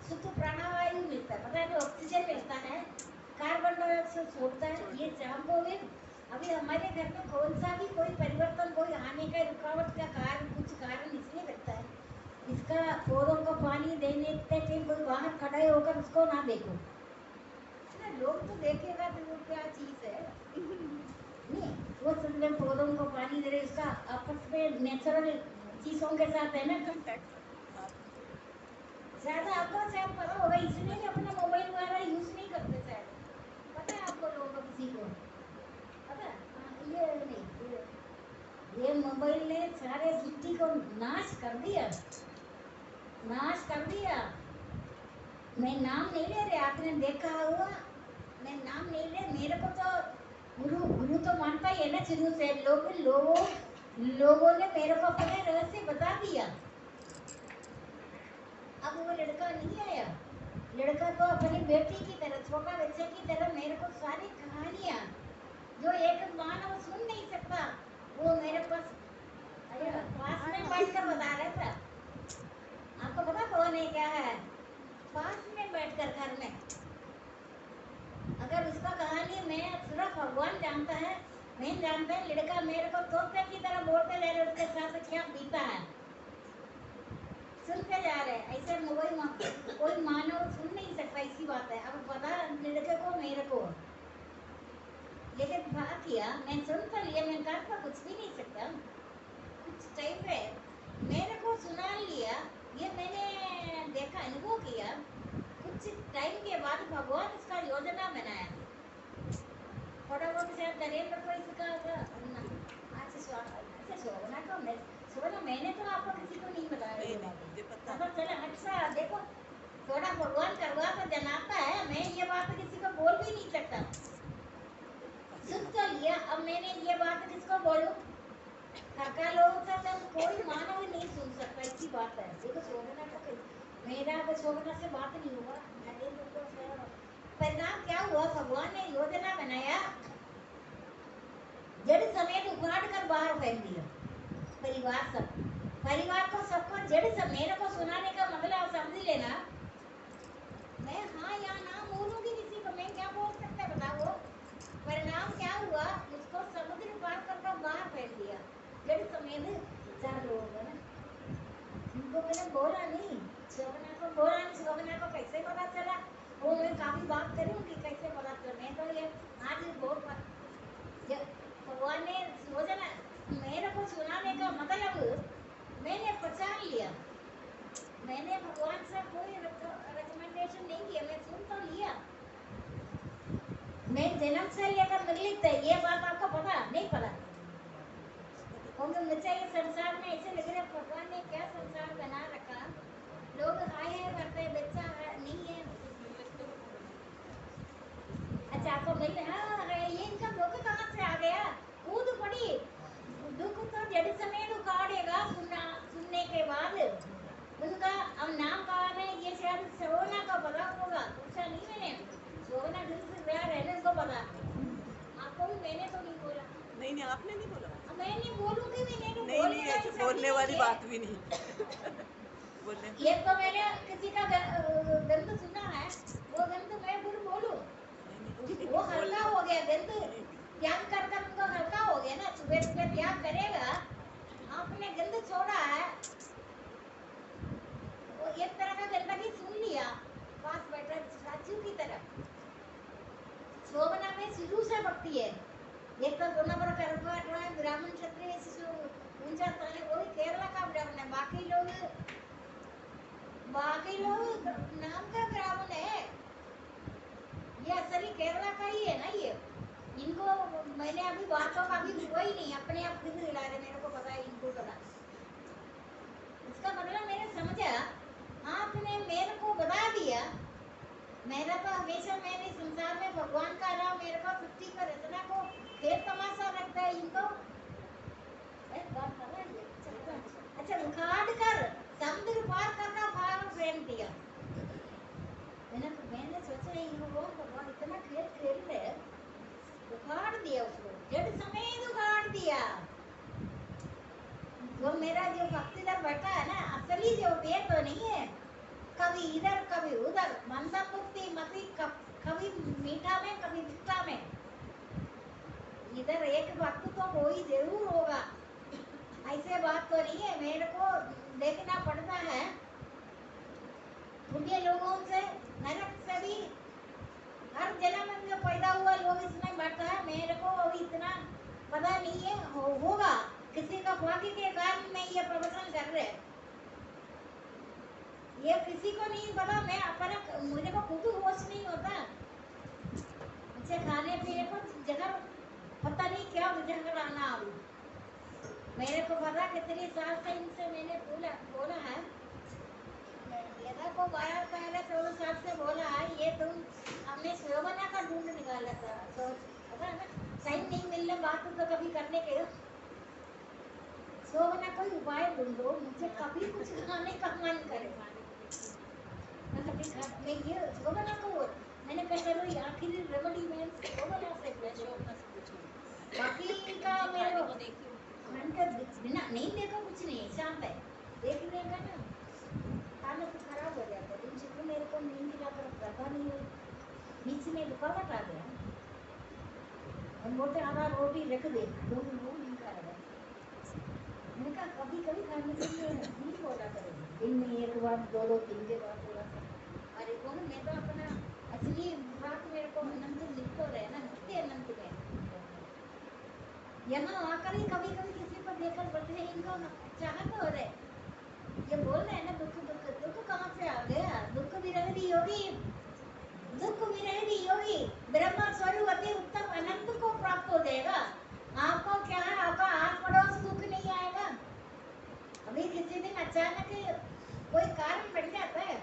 शुद्ध प्राणवायु मिलता है, पता है, ऑक्सीजन मिलता है, कार्बन डाइऑक्साइड छोड़ता है। ये जाम्बोविन अभी हमारे घर में कौन सा भी कोई परिवर्तन, कोई आने का रुकावट का कुछ कारण इसलिए लगता है, इसका पौधों को पानी देने के टाइम कोई बाहर खड़े होकर उसको ना देखो, लोग तो देखेगा तो वो क्या चीज है नहीं, वो सब में पौधों को पानी दे रहे, उसका आपस में नेचुरल चीजों के साथ है ना कांटेक्ट। शायद आपको शायद पता होगा, इसलिए भी अपना मोबाइल वगैरह यूज नहीं करते शायद, पता है आपको लोगों को किसी को पता है? ये नहीं, ये मोबाइल ने सारे सृष्टि को नाश कर दिया। मैं नाम नहीं ले रहे, आपने देखा हुआ, मैं नाम नहीं ले, मेरे को तो गुरु तो मानता ही है ना शुरू से। लोगों ने मेरे को अपने रहस्य बता दिया। अब वो लड़का नहीं आया, लड़का तो अपनी बेटी की तरह, छोटा बच्चे की तरह मेरे को सारी कहानियां जो एक मानव सुन नहीं सकता, वो मेरे पास में बैठकर बता रहा था। आपको पता कौन है क्या है? पास में बैठकर घर में, अगर उसका कहानी मैं सिर्फ भगवान जानता है, मैं जानता है, लड़का मेरे को तोते की तरह बोलते जा रहे, उसके साथ क्या बीता है सुनते जा रहे। ऐसे मोबाइल कोई मानव सुन नहीं सकता, इसी बात है। अब पता लड़के को मेरे को, लेकिन बात किया मैं सुन तो लिया, मैं कर तो कुछ भी नहीं सकता। कुछ टाइम पे मेरे को सुना लिया, ये मैंने देखा, अनुभव किया। कुछ टाइम के बाद भगवान उसका योजना बनाया, थोड़ा बहुत शायद नरेंद्र को इसका अच्छा मैंने तो आपको किसी को नहीं बताया, पता चला। अच्छा देखो, थोड़ा भगवान करवा तो जनाता है, मैं ये बात किसी को बोल भी नहीं सकता, सुन तो लिया। अब मैंने ये बात किसको बोलूं? सरकार लोगों से तो कोई मानव ही नहीं सुन सकता, इसी बात है। देखो शोभना का मेरा तो शोभना से बात नहीं हुआ, परिणाम क्या हुआ? भगवान ने योजना बनाया, जड़ समेत उखाड़ कर बाहर फेंक दिया परिवार को सबको जड़ सब। मेरे को सुनाने का मतलब समझ लेना, मैं हाँ या ना बोलूंगी किसी को, मैं क्या बोल सकता है बताओ? परिणाम क्या हुआ? उसको समुद्र पार कर बाहर फेंक दिया, जड़ समेत। 4 लोग है ना, उनको मैंने बोला नहीं, शोभना को बोला नहीं। शोभना को कैसे पता चला? वो मैं काफी बात करूंगी कैसे पता चला। मैं तो ये आज बहुत भगवान ने योजना मेरे को सुनाने का मतलब मैंने पहचान लिया। मैंने भगवान से कोई रिकमेंडेशन नहीं किया, मैं सुन तो लिया। मैं जन्म से लेकर निर्लिप्त है, ये बात आपको पता नहीं? पता क्योंकि मुझे ये संसार में ऐसे लग रहा है भगवान ने क्या संसार बना रखा, लोग आए हैं करते बच्चा नहीं है। अच्छा आपको मिल हाँ ये इनका दुख कहाँ से आ गया, कूद पड़ी। दुख तो जड़ समेत उखाड़ेगा सुनने के बाद। उनका अब नाम कहा है, ये शायद सोना का पता होगा, पूछा नहीं मैंने। सोना दिल से प्यार है ना, उनको पता। आपको भी मैंने तो नहीं बोला। नहीं नहीं आपने नहीं बोला। अब मैं नहीं बोलूंगी भी नहीं, नहीं नहीं ऐसे बोलने वाली बात भी नहीं। बोलने ये तो मैंने किसी का गंध सुना है, वो गंध मैं फिर बोलूं, वो हल्का हो गया गंध। त्याग कर कर उनको हल्का हो गया ना, सुबह सुबह त्याग करेगा। आपने गंध छोड़ा है, वो एक तरह का गंदगी सुन लिया, पास बैठा स्टैच्यू की तरह। शोभना में शुरू से भक्ति है। एक तो दोनों पर कर्मकांड है, ब्राह्मण क्षत्रिय शिशु ऊंचा स्थान है, वो भी केरला का ब्राह्मण है। बाकी लोग नाम का ब्राह्मण है, ये असली केरला का ही है ना। ये इनको मैंने अभी बातों का भी हुआ ही नहीं, अपने आप खुद हिला रहे, मेरे को पता है, इनको पता। इसका मतलब मैंने समझा, आपने मेरे को बता दिया। मेरा तो हमेशा मैंने संसार में भगवान का नाम, मेरे को सृष्टि का रचना को खेल तमाशा लगता है इनको। अच्छा उखाड़ कर समुद्र पार करना भाव प्रेम दिया। मैंने सोचा इन लोगों को भगवान इतना खेल खेल रहे, उखाड़ दिया उसको, जड़ समेत उखाड़ दिया। जो मेरा जो भक्तिधर बैठा है ना, असली जो वे तो नहीं है, कभी इधर कभी उधर, मंदम मुक्ति मती, कभी मीठा में कभी मिठा में। इधर एक भक्त तो कोई जरूर होगा, ऐसे बात तो नहीं है। मेरे को देखना पड़ता है पुण्य लोगों से, नरक से भी, हर जन्म में पैदा हुआ लोग इसमें बैठा है। मेरे को अभी इतना पता नहीं है, होगा किसी का भाग्य के कारण में ये प्रवचन कर रहे हैं, ये किसी को नहीं पता। मैं अपना मुझे को खुद होश नहीं होता, मुझे खाने पीने को जगह पता नहीं क्या मुझे कराना। अभी मेरे को पता कितनी साल से इनसे मैंने बोला है, लगा को 12 पहले 14 साल से बोला है, ये तुम हमने शोभना का ढूंढ निकाला था, तो पता है ना, टाइम नहीं मिलने बात तो कभी करने के। शोभना कोई उपाय ढूंढो, मुझे कभी कुछ खाने का मन करे। मैं ये शोभना को मैंने कहा चलो आखिर रेमेडी में शोभना से बाकी का मेरे मन का बिना नहीं देखो कुछ नहीं, शांत है। देखने का ना खाना तो खराब हो जाता है, दिन से मेरे को नींद की तरफ पता नहीं हुई, बीच में रुकावट आ गया और मोटे आधा रोटी रख दे, वो नहीं खा रहा। मैंने कहा कभी कभी खाने से नहीं बोला करेगी, दिन में एक बार 2-3 के बाद बोला था। अरे वो मैं तो अपना असली बात मेरे को अनंत लिखते रहे ना, नित्य अनंत में यहाँ आकर ही कभी कभी किसी को देखकर बच्चे इनको चाहत हो रहे, ये बोल रहे हैं ना दुख दुख दुख कहाँ से आ गया। दुख विरहिणी योगी, दुख विरहिणी योगी ब्रह्म स्वरूप अति उत्तम अनंत को प्राप्त हो जाएगा। आपको क्या है, आपका आस पड़ोस दुख नहीं आएगा। अभी किसी दिन अचानक कोई कारण बन जाता है,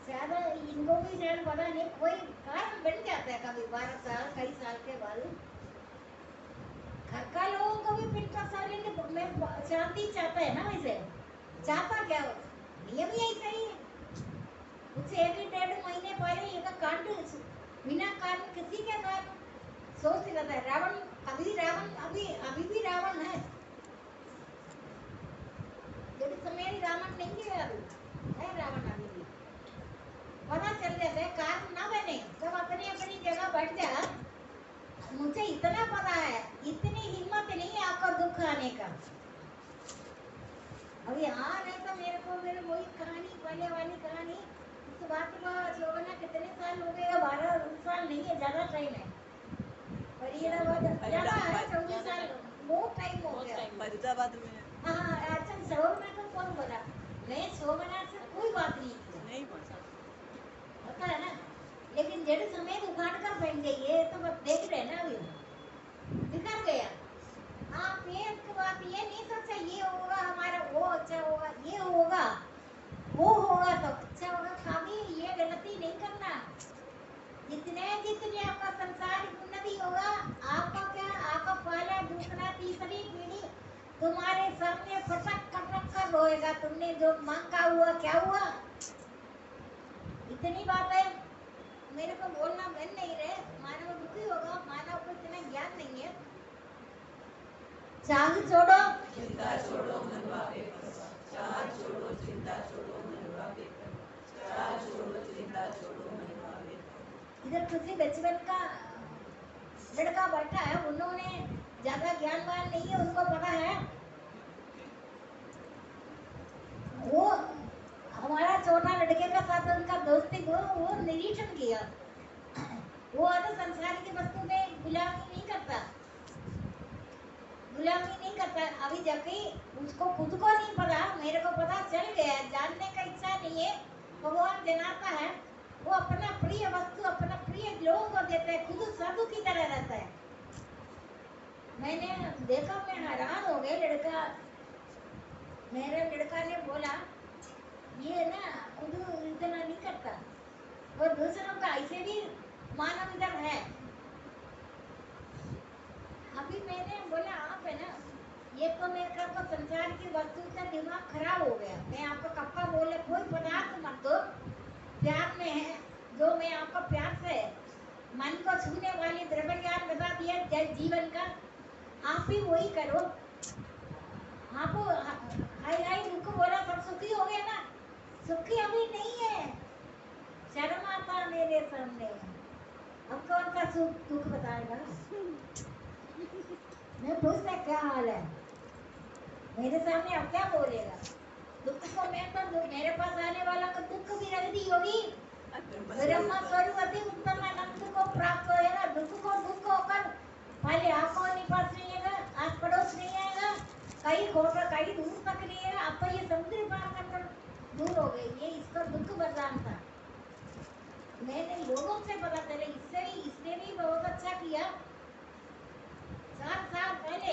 शायद इनको भी शायद पता नहीं, कोई कारण बन जाता है कभी 12 साल कई साल के बाद। घर का लोगों को भी पिंटा साइलेंट में शांति चाहता है ना, वैसे चाहता क्या हो, नियम ही ऐसा ही है। कुछ 1-1.5 महीने पहले एक कांड बिना कारण किसी के कारण सोच रहता है। रावण अभी भी रावण है, जब समय रावण नहीं है, अभी है रावण अभी भी। पता चल जाता है कारण ना बने सब अपनी अपनी जगह बैठ जा। मुझे इतना पता है, इतनी हिम्मत नहीं है आपका दुख आने का। अभी हाँ नहीं तो मेरे वही कहानी, पहले वाली कहानी, इस बात को शोभना कितने साल हो गए, 12 साल नहीं है, ज्यादा टाइम है। फरीदाबाद ज्यादा है, 24 साल, बहुत टाइम हो गया फरीदाबाद में। हाँ अच्छा शोभना को कौन बोला, मैं शोभना से कोई बात नहीं बोला, पता है ना, लेकिन जड़ समेत उखाड़ कर फेंक गई है, तो अब देख रहे ना, अभी बिखर गया। आप ये नहीं सोचा ये होगा हमारा, वो अच्छा होगा, ये होगा, वो होगा तो अच्छा होगा। कभी ये गलती नहीं करना। जितने जितने आपका संसारिक उन्नति होगा, आपका क्या, आपका पहला दूसरा तीसरी पीढ़ी तुम्हारे सामने फटक फटक कर रोएगा, तुमने जो मांगा हुआ क्या हुआ। इतनी बातें मेरे को बोलना बन नहीं रहे। मानव दुखी होगा, मानव को इतना ज्ञान नहीं है। चाह छोड़ो, चिंता छोड़ो मन वापे करवा, चाह छोड़ो चिंता छोड़ो मन वापे करवा, चाह छोड़ो चिंता छोड़ो मन वापे करवा। इधर किसी बचपन का लड़का बैठा है, उन्होंने ज्यादा ज्ञानवान नहीं है, उनको पता है। वो हमारा छोटा लड़के का साथ उनका दोस्ती को वो निरीक्षण किया। वो तो संसार की वस्तु में गुलामी नहीं करता, गुलामी नहीं करता। अभी जब भी उसको खुद को नहीं पता, मेरे को पता चल गया, जानने का इच्छा नहीं है, भगवान जनाता है। वो अपना प्रिय वस्तु, अपना प्रिय लोगों को देता है, खुद साधु की तरह रहता है। मैंने देखा, मैं हैरान हो गई। लड़का, मेरे लड़का ने बोला ये ना खुद इतना नहीं करता, और दूसरों का ऐसे भी मानव इधर है। अभी मैंने बोला आप है ना, ये तो मेरे का संसार की वस्तु से दिमाग खराब हो गया। मैं आपको कब का बोले कोई पदार्थ मत दो, प्यार में है जो मैं आपको प्यार से मन को छूने वाली द्रव्य ज्ञान बता दिया जल जीवन का, आप भी वही करो। आप हाय हाय दुख बोला सब सुखी हो गए ना, सुखी अभी नहीं है। शर्म आता मेरे सामने, अब कौन सा सुख दुख बताएगा। मैं पूछता क्या हाल है, मेरे सामने अब क्या बोलेगा। दुख को मैं तो मेरे पास आने वाला को दुख भी रख दी होगी। ब्रह्म स्वरूपति उत्तम आनंद को प्राप्त होएगा। दुख को दुख होकर पहले आपको नहीं पास नहीं आएगा, आस पड़ोस नहीं आएगा, कहीं खोटा कहीं दूर तक नहीं आएगा। अब तो ये समुद्र पार कर दूर हो गई, ये इसका दुख वरदान था। मैंने लोगों से पता चले, इसने भी बहुत अच्छा किया। 4 साल पहले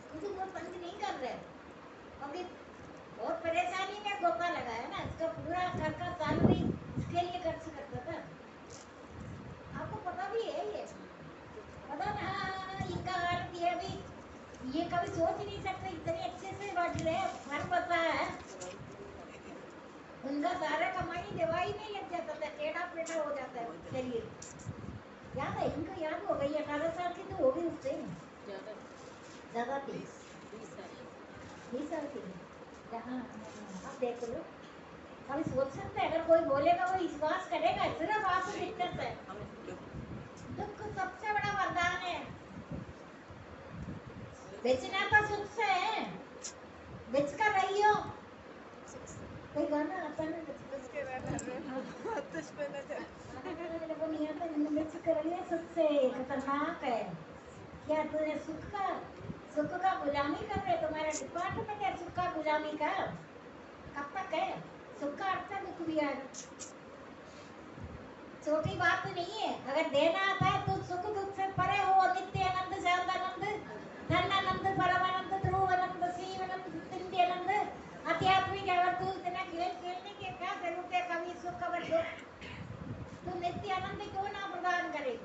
खुद वो पंच नहीं कर रहे, अभी बहुत परेशानी में गोता लगाया ना, इसका पूरा घर का सैलरी इसके लिए खर्च करता था। आपको पता भी है, ये पता ना। इनका हालत ये अभी, ये कभी सोच नहीं सकते इतने अच्छे से बढ़ रहे, घर बसा है। उनका सारा कमाई दवाई में लग जाता था, टेढ़ा पेढ़ा हो जाता है शरीर। याद है इनको, याद हो गई। 18 साल की तो हो गई उससे ज्यादा थी, 20 साल की। हाँ आप देख लो, अभी सोच सकते हैं अगर कोई बोलेगा वो विश्वास करेगा। सिर्फ आप दिक्कत है, दुख सबसे बड़ा वरदान है। बेचना तो सुख से है, बेच कर रही हो। कोई गाना आता है सबसे खतरनाक है। क्या तुझे सुख का गुलामी कर रहे, तुम्हारा डिपार्टमेंट है सुख का गुलामी का। कब तक है, सुख का अर्थ दुख भी आएगा। छोटी बात नहीं है, अगर देना आता है तो सुख दुख से परे हो। नित्य आनंद, शांतानंद, धनानंद, परमानंद, ध्रुवानंद, शिवानंद, सिंध्यानंद, आध्यात्मिक। अगर तू इतना खेलने के क्या जरूरत है, कभी सुख कभी दुख, तू नित्य आनंद क्यों ना प्रदान करे।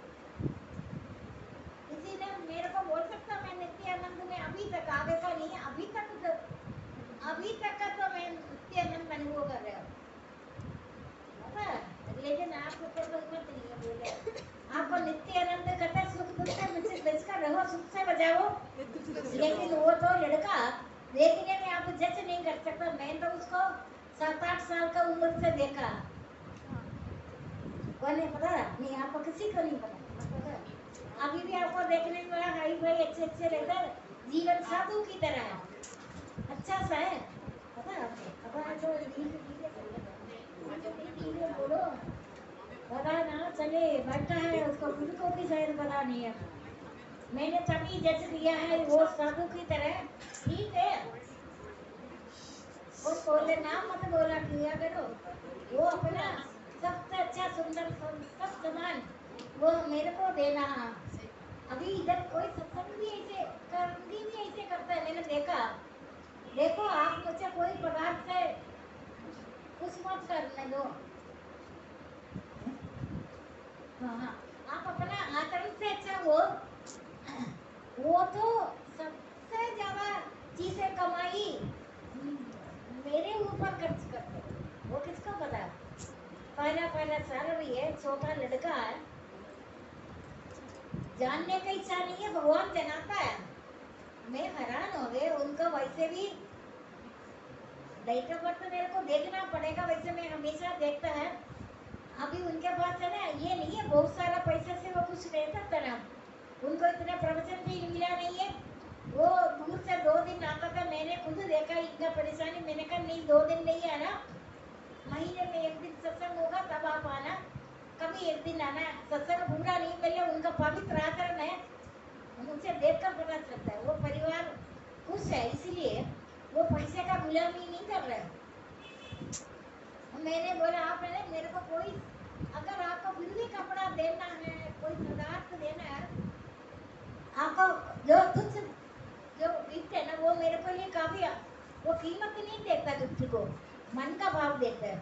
किसी ने मेरे को बोल सकता मैं नित्य आनंद में अभी तक, आगे का नहीं है, अभी तक का तो मैं नित्य आनंद अनुभव कर रहा हूँ, लेकिन आपको तो हिम्मत नहीं है बोले। आपको नित्य आनंद कहते सुख दुख से बचकर रहो, सुख से बचाओ। लेकिन वो तो लड़का देखने में आप जज नहीं कर सकता। मैं तो उसको 7-8 साल का उम्र से देखा, कौन है पता नहीं, आपको किसी को नहीं पता। अभी भी आपको देखने में हाई फाई अच्छे रहता है, जीवन साधु की तरह है, अच्छा सा है। पता है आपको, अब तो बोलो पता ना चले, बैठा है उसको खुद को भी शायद पता नहीं है। मैंने तभी जज किया है वो साधु की तरह, ठीक है। वो बोले नाम मत बोला किया करो, वो अपना सबसे अच्छा सुंदर सब सामान वो मेरे को देना। अभी इधर कोई सत्संग भी ऐसे कर्मी भी ऐसे करता है, मैंने देखा। देखो आप मुझे कोई प्रकार से कुछ मत करने दो। हाँ, आप अपना आचरण से अच्छा वो तो सबसे ज्यादा चीजें कमाई मेरे ऊपर खर्च करते हैं। वो किसको पता? पहला सैलरी है, छोटा लड़का है, जानने का इच्छा नहीं है, भगवान जनाता है। मैं हैरान हो गए, उनको वैसे भी डेट ऑफ बर्थ मेरे को देखना पड़ेगा, वैसे मैं हमेशा देखता है। अभी उनके पास है ना, ये नहीं है बहुत सारा पैसा से वो कुछ नहीं सकता ना, उनको इतना प्रवचन भी मिला नहीं है। वो दूर से 2 दिन आता था, मैंने खुद देखा इनका परेशानी। मैंने कहा नहीं 2 दिन नहीं आना, महीने में 1 दिन सत्संग होगा तब आप आना, कभी 1 दिन आना। सत्संग पूरा नहीं मिले, उनका पवित्र आचरण है, मुझे देखकर पता चलता है वो परिवार खुश है, इसलिए वो पैसे का गुलामी नहीं कर रहे। मैंने बोला आप है मेरे को कोई, अगर आपको फिर भी कपड़ा देना है, कोई पदार्थ देना है, आपको जो तुच्छ जो गिफ्ट है ना, वो मेरे को लिए काफी, वो कीमत नहीं देखता गिफ्ट को, मन का भाव देखता है।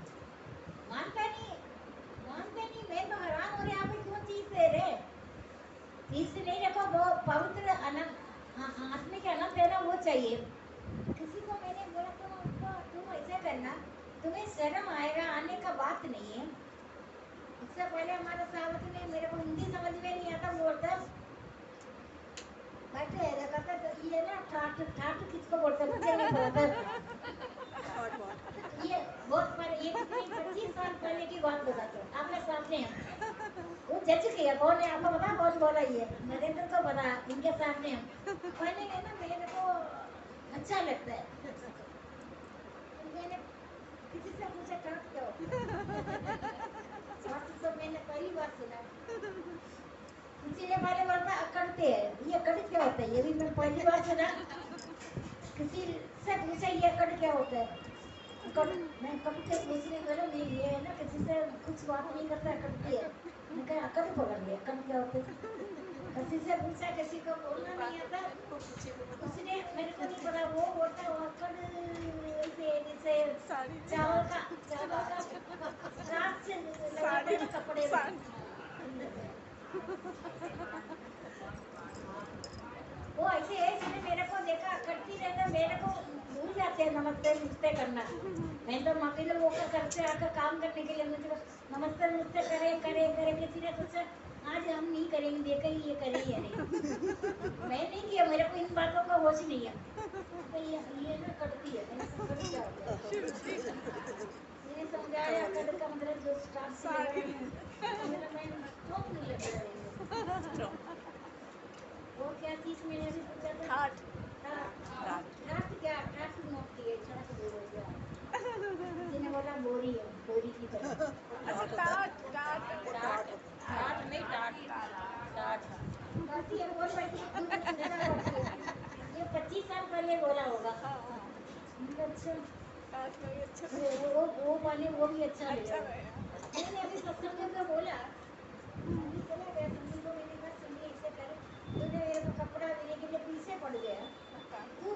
मानते नहीं, मैं तो हैरान हो रही, आप क्यों चीज दे रहे? चीज नहीं रखो, वो पवित्र आत्मिक आनंद है ना, वो चाहिए। किसी को मैंने बोला तुम ऐसे करना, तुम्हें शर्म आएगा, आने का बात नहीं है। इससे पहले हमारे सावक ने, मेरे को हिंदी समझ में नहीं आता, बोलता बैठे कहता तो ये ना ठाट किसको बोलते हैं, मुझे नहीं बोलता। ये बहुत पहले, ये 25 साल पहले की बात बताता हूँ, आपने सामने हैं, वो जज किया कौन है आपको पता, कौन बोला, ये नरेंद्र को पता, इनके सामने हम पहले है ना, मेरे को अच्छा लगता है। मैंने किसी से पूछा ठाट क्या होता है, तो मैंने पहली बार सुना। किसी ने पहले बोलता अकड़ते हैं, ये अकड़ क्या होता है, ये भी मैं पहली बार सुना। किसी से पूछा ये अकड़ क्या होता है, अकड़, मैं कब से पूछने वाला नहीं, ये है ना किसी से कुछ बात नहीं करता, अकड़ती है। मैं कहा अकड़ पकड़ लिया, अकड़ क्या होता है, किसी से पूछा, किसी को बोलना नहीं आता, उसने मेरे को नहीं पता, वो बोलता है अकड़ जैसे चावल का स्टार्च लगाते हैं ना कपड़े में, वो ऐसे है। इसने मेरे को देखा करती रहता, मेरे को भूल जाते हैं नमस्ते करना। मैं तो मम्मी लोग वो करते आकर काम करने के लिए मुझे नमस्ते करे। किसी ने सोचा आज हम नहीं करेंगे, देखा ये करेंगे नहीं, मैं नहीं किया, मेरे को इन बातों का होश नहीं है। तो ये ना करती है, मैंने समझाया कड़ का मतलब जो स्टार्ट वो क्या चीज मैंने अभी पूछा था, ठाट क्या, ठाट मोटी है, ठाट बोल गया, किसी ने बोला बोरी है, बोरी की तरह। टाट नहीं, टाट बाकी है बहुत बड़ी ये 25 साल पहले बोला होगा। अच्छा, वो वाले वो भी अच्छा लगा। मैंने अभी सत्संग में बोला, अभी चला गया संजय को, मैंने कहा संजय ऐसे कर, तूने मेरे को कपड़ा देने के लिए पीछे पड़ गया, तू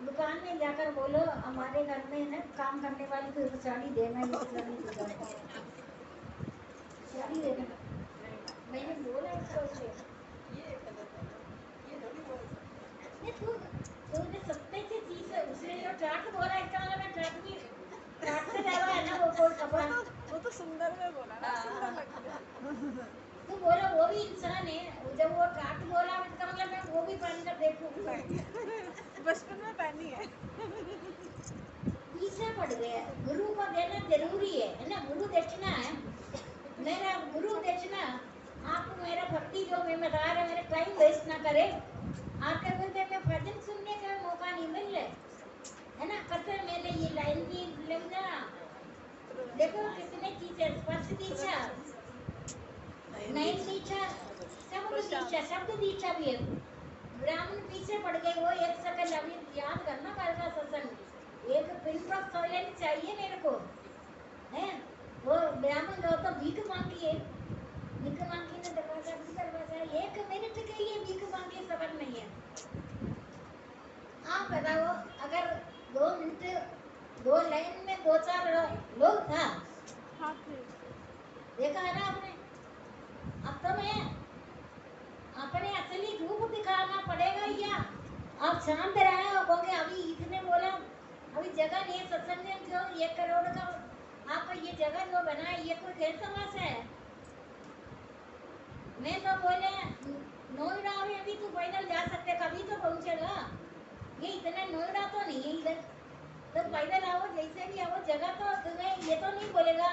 दुकान में जाकर बोलो हमारे घर में ना काम करने वाली को साड़ी देना, साड़ी देना। मैंने बोला उसको, तूने सस्ते की चीज है, उसने जो ट्रक बोला, इसका मतलब मैं ट्रक भी ट्रक से ज्यादा है ना वो कोई कपड़ा, वो तो सुंदर में बोला ना, सुंदर लगता है। तू बोला वो भी इंसान है, जब वो ट्रक बोला इसका मतलब मैं वो भी पहन कर देखूं, बचपन में पहनी है। पीछे पड़ गया। गुरु को देना जरूरी है ना, गुरु दक्षिणा है, मेरा गुरु दक्षिणा। आप मेरा भक्ति जो मैं बता रहा, मेरा टाइम वेस्ट ना करे, आपके बोलते में भजन सुनने का मौका नहीं मिल रहा है ना, कसर मैंने ये लाइन की लेना, देखो कितने चीजें, स्पर्श दीक्षा, नयन दीक्षा, शब्द दीक्षा भी है। ब्राह्मण पीछे पड़ गए, वो एक सेकंड अभी याद करना कल का सत्संग, एक पिन ऑफ साइलेंस चाहिए मेरे को, है वो ब्राह्मण तो भीख मांगी है, भीख मांगी ने दरवाजा भी दरवाजा 1 मिनट के लिए भीख बताओ, अगर 2 मिनट 2 लाइन में 2-4 लोग था, हाँ फिर देखा है ना आपने। अब तो मैं अपने असली रूप दिखाना पड़ेगा, या आप शांत रहे और कहोगे अभी इसने बोला अभी जगह नहीं है सत्संग में, जो 1 करोड़ का आपको ये जगह जो बना है ये कोई गैर तमाशा है। मैं तो बोले नोएडा में भी तू पैदल जा सकते, कभी तो पहुंचेगा। ये इतना नोएडा तो नहीं है इधर, तो पैदल आओ, जैसे भी आओ, जगह तो तुम्हें ये तो नहीं बोलेगा,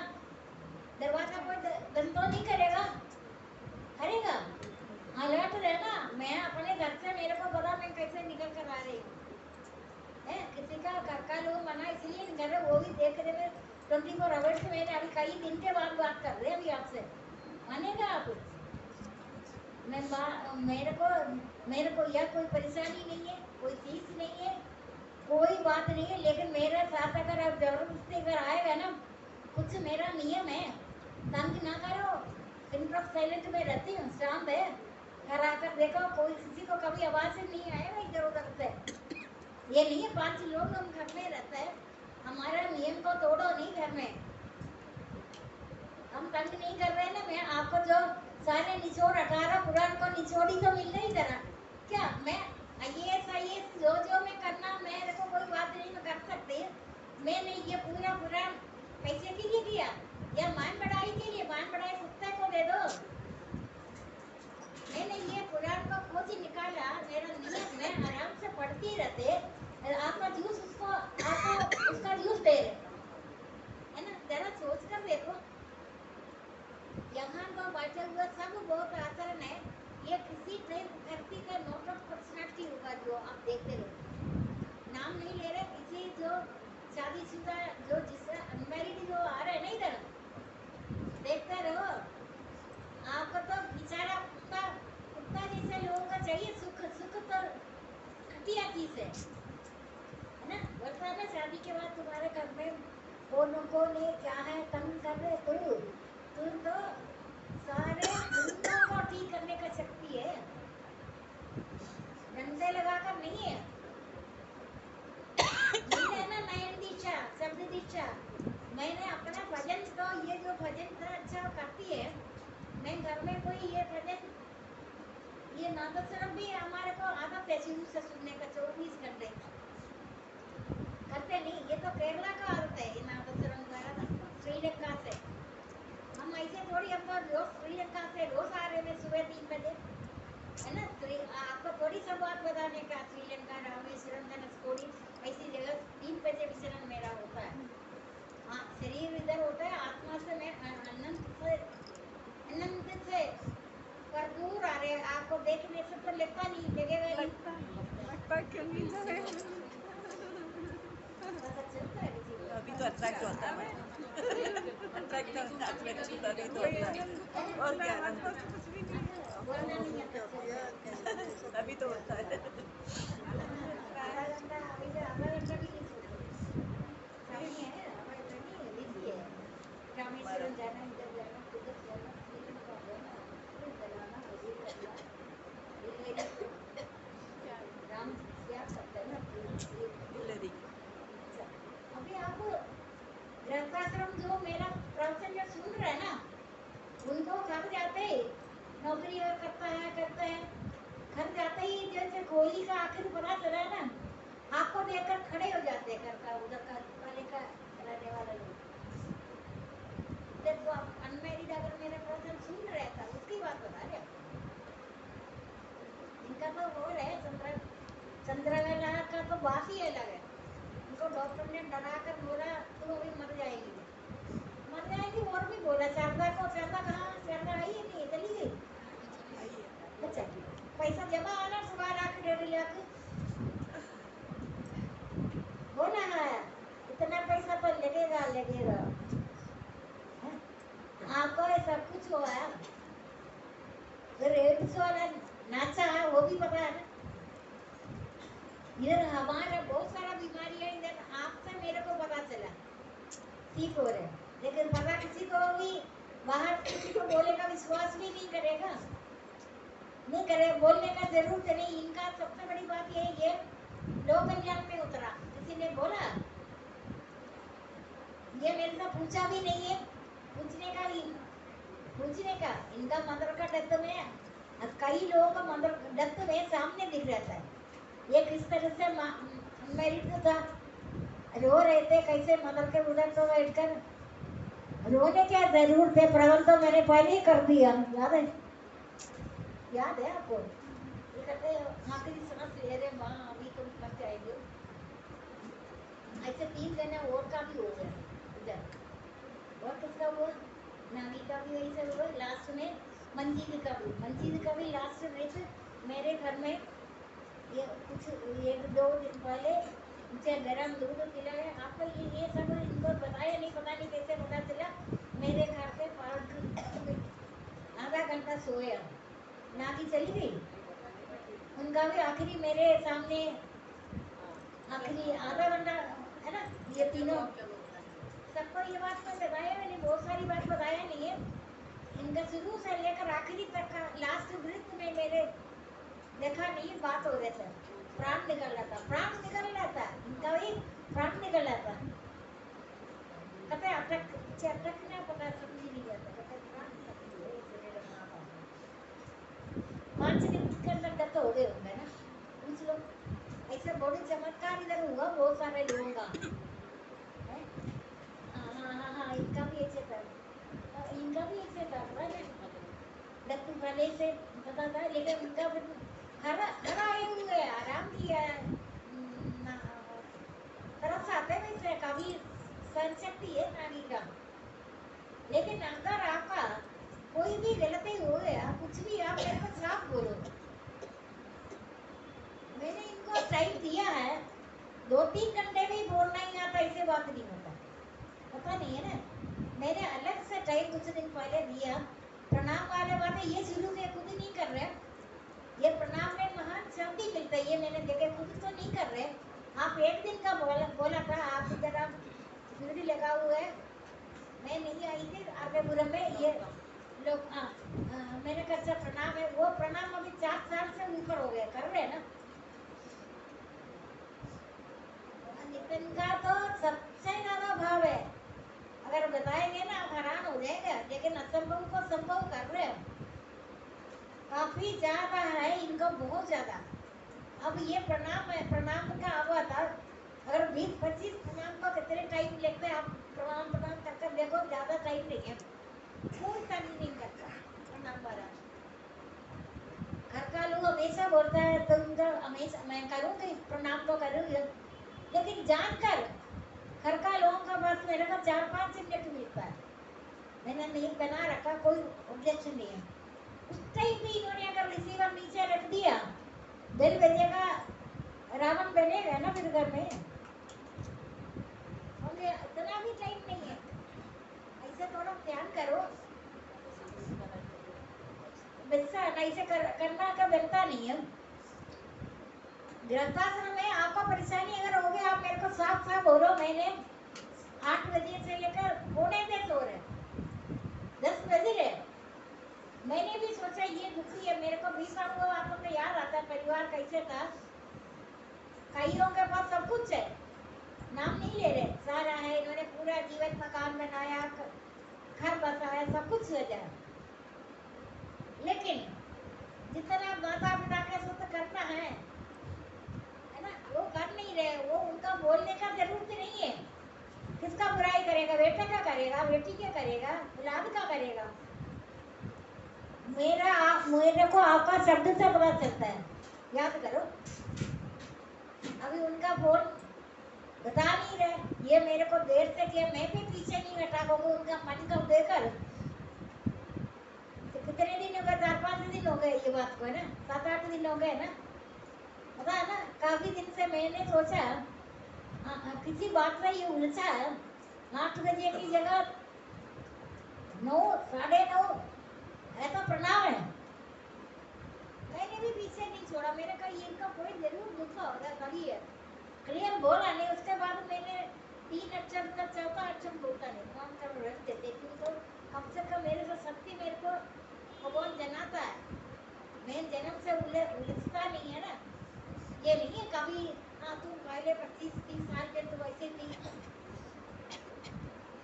दरवाजा कोई बंद तो नहीं करेगा, करेगा। अलर्ट रहना। मैं अपने घर से, मेरे को पता मैं कैसे निकल कर आ रही हूँ। किसी का घर का लोग मना इसलिए नहीं कर रहे, वो भी देख रहे हैं 24 आवर्स में। मैंने अभी कई दिन के बाद बात कर रहे हैं अभी आपसे, मानेगा आप? मेरे को यह कोई परेशानी नहीं है, कोई चीज नहीं है, कोई बात नहीं है। लेकिन मेरे साथ अगर आप जबरदस्ती अगर आएगा ना, कुछ मेरा नियम है, तंग ना करो। पिन ड्रॉप साइलेंट में रहती हूँ, शांत है। घर आकर देखो, कोई किसी को कभी आवाज नहीं आएगा इधर उधर से। ये नहीं है 5 लोग हम घर में रहते हैं, हमारा नियम को तोड़ो नहीं घर में। हम तंग नहीं कर रहे ना। मैं आपको जो सारे निचोड़ 18 पुराण को निचोड़ी तो मिल रही तरह क्या, मैं IAS जो मैं करना, मेरे को कोई बात नहीं, मैं कर सकती। मैंने ये पूरा पुराण पैसे के लिए किया या मान बढ़ाई के लिए? मान बढ़ाई कुत्ते को दे दो। मैंने ये पुराण को खोज निकाला, मेरा नियम में आराम से पढ़ती रहते, आपका जूस उसको आपको उसका जूस दे रहे है ना। जरा सोच कर देखो, यहाँ तो बैठे हुए सब बहुत आसान है। ये किसी व्यक्ति का नोट ऑफ पर्सनालिटी होगा जो आप देखते रहो। नाम नहीं ले रहे, किसी जो शादीशुदा जो जिसका अनमैरिड जो आ रहे हैं ना इधर, देखते रहो। आपको तो बेचारा कुत्ता कुत्ता जैसे लोगों का चाहिए सुख। सुख तो घटिया चीज है ना। बोलता है ना, शादी के बाद तुम्हारे घर में कौन है क्या है, तंग कर रहे तुम तो सारे दुनिया को ठीक करने का शक्ति है, डंडे लगाकर नहीं है। नहीं है ना नयन दीक्षा, शब्द दीक्षा। मैंने अपना भजन तो ये जो भजन था अच्छा करती है, मैं घर में कोई ये भजन ये नादस्वरम भी हमारे को आदत है शुरू से सुनने का 24 घंटे करते नहीं। ये तो केरला का आदत है, ये नादस्वरम का श्रीलंका से। हम ऐसे थोड़ी, हम तो रोज श्रीलंका से रोज आ रहे हैं सुबह 3 बजे है ना। आपको थोड़ी सब बात बताने का, श्रीलंका रामेश्वरम धनुषकोडी ऐसी जगह 3 बजे विचरण मेरा होता है। हाँ, शरीर इधर होता है, आत्मा से मैं अनंत से पर दूर आ रहे। आपको देखने से तो लगता नहीं, लगेगा लगता क्यों नहीं लगे? पता चलता है किसी को। अभी तो अट्रैक्ट होता है, अट्रैक्ट अभी तो होता है। और क्या कुछ भी नहीं है। बोलना नहीं आता, अभी तो होता है। आधा घंटा अभी तो आधा घंटा भी नहीं सोते। नहीं है, हमारे इधर नहीं है, बिजी है। रामेश्वरम जाना, इधर जाना, उधर जाना, श्रीलंका जाना, फिर जलाना, ये करना, ये लेडी राम क्या करते हैं ना। लेडी अच्छा, अभी आप गृहस्थाश्रम जो मेरा प्रवचन जो सुन रहे हैं ना, उनको घर जाते ही नौकरी करता है, घर जाते ही जैसे होली का आखिर पता चला है ना, आपको देखकर खड़े हो जाते हैं। घर का उधर का वाले का रहने वाले लोग, जब वो अनमैरिड अगर मेरा प्रवचन सुन रहे था उसकी बात बता रहे हैं। इनका तो वो है चंद्रकला का तो बात ही अलग है। उनको डॉक्टर ने डरा कर बोला तुम अभी मर जाएगी। और भी बोला शारदा को, शारदा कहाँ, शारदा आई ही नहीं, चली गई। अच्छा, पैसा जमा आना सुबह लाख 1.5 लाख होना है, इतना पैसा तो लगेगा। आपको सब कुछ हुआ है, वाला नाचा है वो भी पता है। इधर हमारा बहुत सारा बीमारियां इधर आपसे मेरे को पता चला ठीक हो रहे, लेकिन पता किसी को भी बाहर किसी को बोले का विश्वास भी नहीं करेगा, नहीं करे, बोलने का जरूरत नहीं। इनका सबसे बड़ी बात यही है लोक कल्याण में उतरा, किसी ने बोला, ये मेरे से पूछा भी नहीं है, पूछने का इनका मंदिर का डेप्थ में कई लोगों का मंदिर डेप्थ में सामने दिख रहता है। ये किस तरह से मेरिट था, रो रहे थे कैसे मंदिर के उधर तो बैठ कर, रोने क्या जरूर थे, प्रवन तो मैंने पहले ही कर दिया, याद है आपको? ये कहते आखिरी सांस ले रहे माँ अभी तुम मर जाएगी। ऐसे 3 दिन और का भी हो गया इधर, और किसका हुआ, नानी का भी ऐसे हुआ, लास्ट में मंजीत का भी लास्ट में मेरे घर में ये कुछ 1-2 दिन पहले मुझे गरम दूध पिलाया। आपको ये सब इनको बताया नहीं, पता नहीं कैसे पता चला। मेरे घर से पार्क आधा घंटा सोया, नानी चली गई, उनका भी आखिरी मेरे सामने आखिरी आधा घंटा है ना। ये तीनों सबको ये बात मैं बताया मैंने, बहुत सारी बात बताया नहीं है, इनका शुरू से लेकर आखिरी तक का लास्ट वृत्त में मेरे देखा नहीं बात हो रहे थे, प्राण निकल रहा था, इनका भी प्राण निकल रहा था। कहते अटकना पता समझ नहीं जाता, कहते प्राण निकल रहे मेरे माँ बाप 5 मिनट के अंदर डेथ हो गए होंगे ना, कुछ लोग ऐसे बड़े चमत्कार इधर हुआ बहुत सारे लोगों का। हाँ इनका भी ऐसे था, डॉक्टर पहले से पता था, लेकिन उनका हर आए हुए आराम किया, तरफ से आते वैसे काफी सहन शक्ति है नानी का। लेकिन अगर आपका कोई भी गलती हो गया, कुछ भी आप मेरे को साफ बोलो, मैंने इनको टाइम दिया है, 2-3 घंटे भी बोलना ही आता, ऐसे बात नहीं होता, पता नहीं है ना। मैंने अलग से टाइम कुछ दिन पहले दिया, प्रणाम वाले बातें ये शुरू में खुद नहीं कर रहे, ये प्रणाम में महान शब्द ही मिलता है, ये मैंने देखे खुद तो नहीं कर रहे। आप 1 दिन का बोला था, आप इधर आप वीडियो लगा हुआ है, मैं नहीं आई थी आगेपुरम में, ये लोग मैंने कहा प्रणाम है, वो प्रणाम अभी 4 साल से ऊपर हो गया, कर रहे हैं ना। नितिन का तो सबसे ज्यादा भाव है, अगर बताएंगे ना आप हैरान हो जाएगा, लेकिन असंभव को संभव कर रहे हो, काफी ज्यादा है इनको, बहुत ज्यादा। अब ये प्रणाम है, प्रणाम का हुआ था, अगर 20-25 प्रणाम को कितने टाइम लगते हैं, आप प्रणाम कर देखो, ज्यादा टाइम नहीं है, कोई टाइम नहीं करता प्रणाम वाला। घर का लोग हमेशा बोलता है तो उनका हमेशा मैं करूँगी प्रणाम तो करूँगी, लेकिन जानकर घर का लोगों का बस मेरे को 4-5 मिनट मिलता है, मैंने नहीं बना रखा, कोई ऑब्जेक्शन नहीं है। उस टाइम भी इन्होंने अगर रिसीवर नीचे रख दिया, बेल बजेगा, रावण बनेगा ना फिर घर में, होंगे इतना भी टाइम नहीं है, ऐसे थोड़ा ध्यान करो, वैसा ऐसे करना का बनता नहीं है। गृहस्थाश्रम में आपको परेशानी अगर हो गई, आप मेरे को साफ बोलो, मैंने 8 बजे से लेकर 9:45 हो रहे 10 बजे रहे, मैंने भी सोचा ये दुखी है, मेरे को भी सब वो आपको तो याद आता है परिवार कैसे था, कईयों के पास सब कुछ है, नाम नहीं ले रहे, सारा है, इन्होंने पूरा जीवन मकान बनाया, घर बसाया, सब कुछ हो जाए, लेकिन जितना माता पिता के सुख करना है ना, वो कर नहीं रहे, वो उनका बोलने का जरूरत नहीं है, किसका बुराई करेगा, बेटा क्या करेगा, बेटी क्या करेगा, औलाद क्या करेगा, मेरे को आपका शब्द से पता चलता है, याद करो। अभी उनका फोन बता नहीं रहे, ये मेरे को देर से किया, मैं भी पीछे नहीं हटा क्योंकि उनका मन को देकर, तो कितने दिन हो गए, 4-5 दिन हो गए ये बात को, है ना, 7-8 दिन हो गए ना, पता है ना। काफी दिन से मैंने सोचा किसी बात में ये उलझा, 8 बजे की जगह 9, 9:30 ऐसा प्रणाम है, मैंने भी पीछे नहीं छोड़ा, मैंने कहा ये इनका कोई जरूर दुख होगा, तभी है क्लियर बोला नहीं। उसके बाद मैंने 3 अक्षर का 4था अक्षर बोलता नहीं, काम कर रख देते, क्योंकि कम से कम मेरे से शक्ति मेरे को भगवान जनाता है, मैं जन्म से उलझता नहीं है ना, ये नहीं है कभी हाँ तुम पहले 25-30 साल के तो वैसे थी,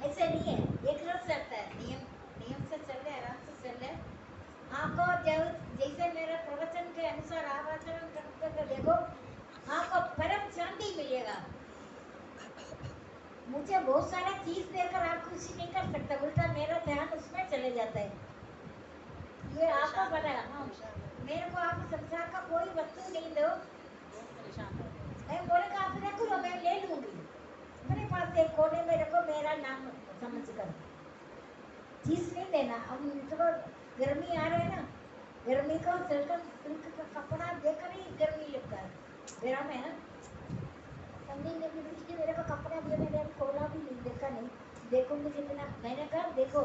ऐसे नहीं है, एक रस रहता है, नियम से चल रहे, आराम से चल रहे। आपको जैसे मेरे प्रवचन के अनुसार आप आचरण करते देखो, आपको परम शांति मिलेगा। मुझे बहुत सारा चीज देकर आप कुछ नहीं कर सकते, उल्टा मेरा ध्यान उसमें चले जाता है। ये आपको पता है। हाँ, मेरे को आप संसार का कोई वस्तु नहीं दो, मैं बोलेगा आप रखो लो, मैं ले लूंगी, मेरे पास एक कोने में रखो, मेरा नाम समझ कर चीज नहीं देना। अब तो गर्मी आ रहा है ना, गर्मी का सिल्क का कपड़ा देकर ही गर्मी लगता है, मेरा में है ना। समझी ने भी मेरे को कपड़ा दिया, मैंने अभी खोला भी नहीं, देखा नहीं, देखूंगी कितना, मैंने कहा देखो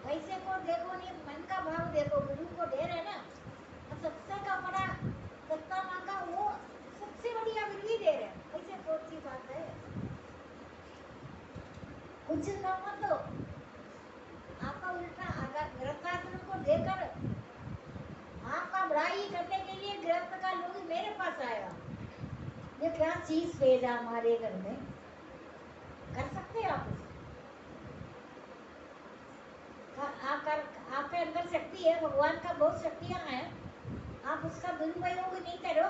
पैसे को देखो नहीं, मन का भाव देखो, गुरु को दे रहे ना, तो सबसे कपड़ा सस्ता मांगा वो सबसे बढ़िया गुरु ही दे रहे, ऐसे कौन सी बात है। कुछ ना मत दो, आपका उल्टा अगर गृहस्थाश्रम को देकर आपका बड़ाई करने के लिए गृहस्थ का लोग मेरे पास आएगा, ये क्या चीज भेजा हमारे घर में, कर सकते हैं आप आपके अंदर शक्ति है, भगवान का बहुत शक्तियां हैं, आप उसका दुरुपयोग नहीं करो।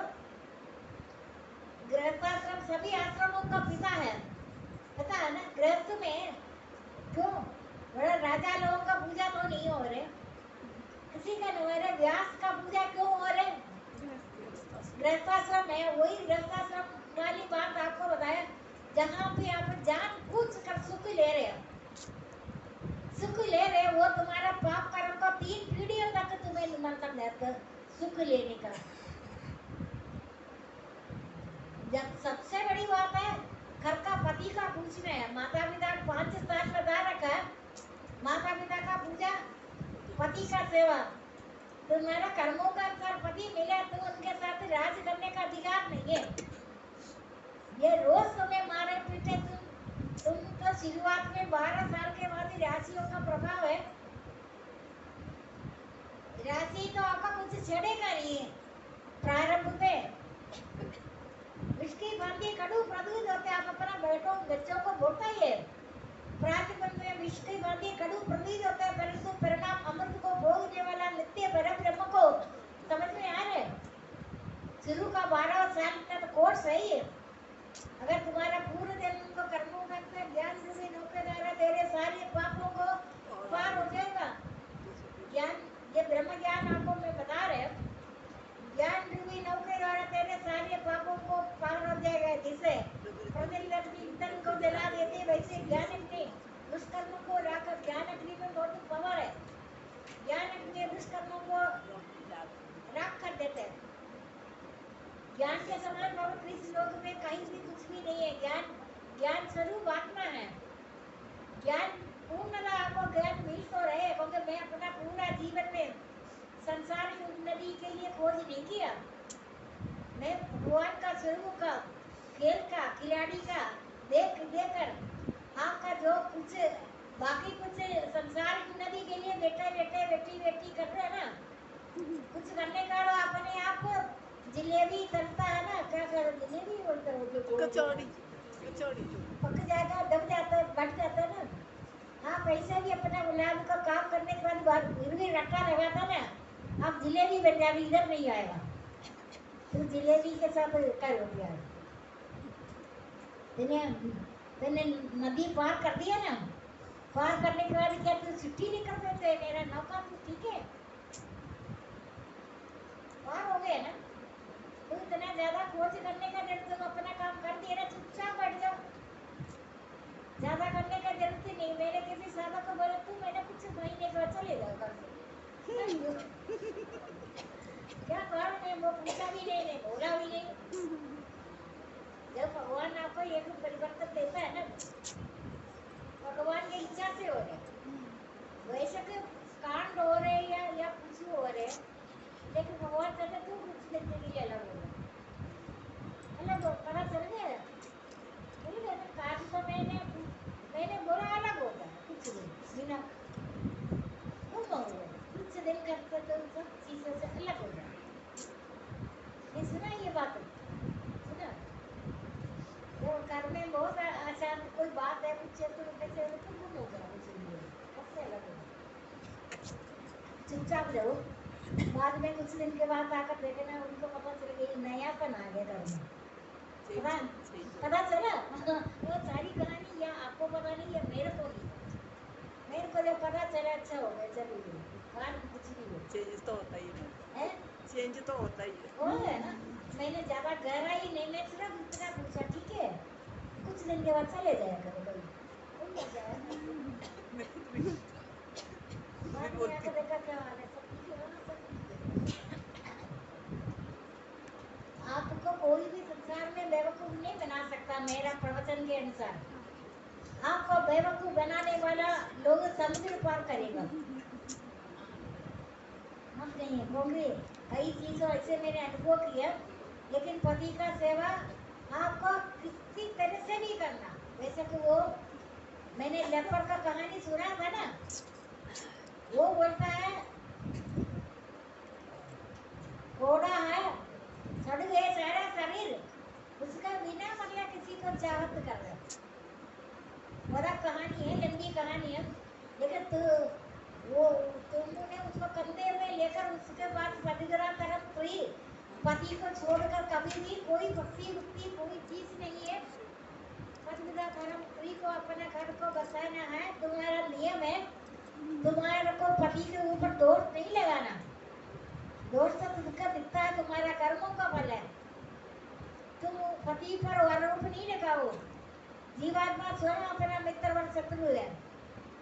गृहस्थाश्रम सभी आश्रमों का पिता है, पता है ना। गृहस्थ में क्यों बड़ा राजा लोगों का पूजा तो नहीं हो रहे, किसी का नहीं हो रहे, व्यास का पूजा क्यों हो रहे, गृहस्थाश्रम है। वही गृहस्थाश्रम वाली बात आपको बताया, जहाँ पे आप जान बूझ कर सुख ले रहे हो, सुख ले रहे वो तुम्हारा पाप कर्म का 3 पीढ़ियों तक तुम्हें निमंत्रण देता सुख लेने का। जब सबसे बड़ी बात है घर का पति का पूछना है, माता पिता 5 स्थान बता रखा है, माता पिता का पूजा, पति का सेवा, तुम्हारा कर्मों का अनुसार पति मिले तो उनके साथ राज करने का अधिकार नहीं है। ये रोज तुम्हें मारे पीटे, तुम तो शुरुआत में 12 साल के बाद ही राशियों का प्रभाव है, राशि तो आपका कुछ छेड़ेगा नहीं है प्रारंभ में, इसकी बातें कड़ू प्रदूत होते, आप अपना बच्चों को बोलता ही है, प्रारंभ में विष की बातें कड़ू प्रदूत होते हैं, परंतु परिणाम अमृत को भोगने वाला नित्य परम ब्रह्म को समझ में आ रहे। शुरू का 12 साल का कोर्स सही है, अगर तुम्हारा पूर्ण जन्म को कर्मों का ज्ञान रूपी नौके द्वारा तेरे सारे पापों को पार हो जाएगा। ज्ञान, ये ब्रह्म ज्ञान आपको मैं बता रहे, ज्ञान रूपी नौके द्वारा तेरे सारे पापों को पार हो जाएगा। जिसे प्रतिलक्ष्मी ईंधन को जला देते वैसे ज्ञान अग्नि दुष्कर्मों को राख, ज्ञान अग्नि में बहुत पावर है, ज्ञान अग्नि दुष्कर्मों को राख कर देते हैं। ज्ञान के समान पवित्र इस लोक में कहीं भी कुछ भी नहीं है। ज्ञान स्वरूप आत्मा है, ज्ञान पूर्णता आपको ज्ञान मिल तो रहे, क्योंकि मैं अपना पूरा जीवन में संसार की उन्नति के लिए खोज नहीं किया, मैं भगवान का स्वरूप का खेल का खिलाड़ी का देकर आपका जो कुछ बाकी कुछ संसार की उन्नति के लिए बेटी कर रहे हैं ना, कुछ करने का अपने आप को जलेबी तलता है ना, क्या करो जलेबी बोलते हो जो कचौड़ी पक जाएगा, दब जाता है, बढ़ जाता है ना। हाँ, पैसा भी अपना गुलाब का काम करने के बाद गिरवी रखा लगा था ना, अब जलेबी बन जाएगी, इधर नहीं आएगा, तो जलेबी के साथ क्या हो गया, तूने नदी पार कर दिया ना, पार करने के बाद क्या तू छुट्टी नहीं कर देते, मेरा नौका तू ठीक है, पार हो गए ना। तो इतना ज्यादा खोज करने का जरूरत, तुम अपना काम कर दिए ना, चुपचाप बैठ जाओ, ज्यादा करने का जरूरत ही नहीं। मैंने किसी साहब को बोला तू मैंने कुछ महीने के बाद चले जाओ घर से, क्या कारण है वो पूछा भी नहीं, बोला भी नहीं। जब भगवान आपको एक परिवर्तन देता है ना, भगवान की इच्छा से हो रहे, वैसे तो कांड हो रहे या कुछ हो रहे, लेकिन भगवान कहते तू कुछ दिन के लिए अलग हो, पता चल गया काट तो मैंने बोला अलग होता है कुछ दिन बिना कुछ दिन करते तो सब चीजों से अलग हो जाए। सुना ये बात, कोई बात है पूछे तो कैसे तुम गुम हो जाओ, उसलिए सबसे अलग हो, चुपचाप रहो। बाद में कुछ दिन के बाद आकर देखना उनको पता चल गई नयापन आ गया घर में। पता चला वो सारी कहानी या आपको पता नहीं या मेरे को नहीं, मेरे को जब पता चला अच्छा हो गया, चली गई बाद में कुछ नहीं हो। चेंज तो होता ही है, है चेंज तो होता ही है। वो है ना, मैंने ज्यादा गहराई नहीं, मैं सिर्फ इतना पूछा ठीक है, कुछ दिन के बाद चले जाया करो कभी, हो जाए बाद में आकर देखा क्या हाल है, सब ठीक है ना, सब ठीक है। आपको कोई भी संसार में बेवकूफ नहीं बना सकता मेरा प्रवचन के अनुसार। आपको बेवकूफ बनाने वाला लोग समुद्र पार करेगा। हम नहीं है क्योंकि कई चीजों ऐसे मैंने अनुभव किया, लेकिन पति का सेवा आपको किसी तरह से नहीं करना। वैसे तो वो मैंने लेपर का कहानी सुना था ना, वो बोलता है घोड़ा है सड़ गए सारा शरीर, उसका बिना मतलब किसी को चाहत कर रहा। बड़ा कहानी है, लंबी कहानी है, लेकिन तो वो तुमने उसको कंधे में लेकर उसके बाद पतिग्रह तरफ हुई, पति को छोड़कर कभी भी कोई भक्ति मुक्ति कोई चीज नहीं है। पतिग्रह तरफ हुई को अपने घर को बसाना है, तुम्हारा नियम है, तुम्हारे को पति के ऊपर दोष नहीं लगाना। दोष तो तुमका दिखता है, तुम्हारा कर्मों का फल है। तुम पति पर आरोप नहीं लगाओ। जीवात्मा स्वयं अपना मित्र और शत्रु है,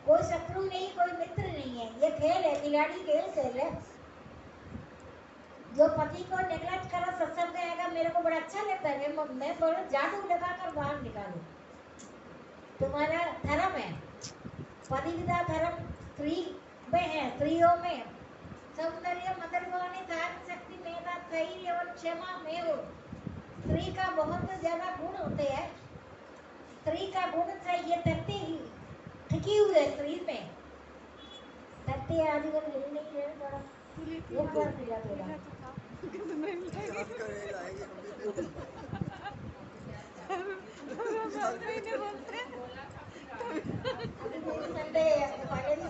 कोई शत्रु नहीं कोई मित्र नहीं है। ये खेल है, खिलाड़ी खेल है। जो पति को नेग्लेक्ट करा सत्संग आएगा, मेरे को बड़ा अच्छा लगता है, मैं बोलो जादू लगाकर बाहर निकालो। तुम्हारा धर्म है, पतिव्रता धर्म स्त्री में है, स्त्रियों में सौंदर्य मधुरवाणी धारण शक्ति मेधा धैर्य और क्षमा में हो। स्त्री का बहुत ज्यादा गुण होते हैं, स्त्री का गुण चाहिए धरती ही टिकी हुई है स्त्री में। धरती आजकल हिल नहीं है, थोड़ा एक बार मिला थोड़ा अभी मेरी संडे है, पहले भी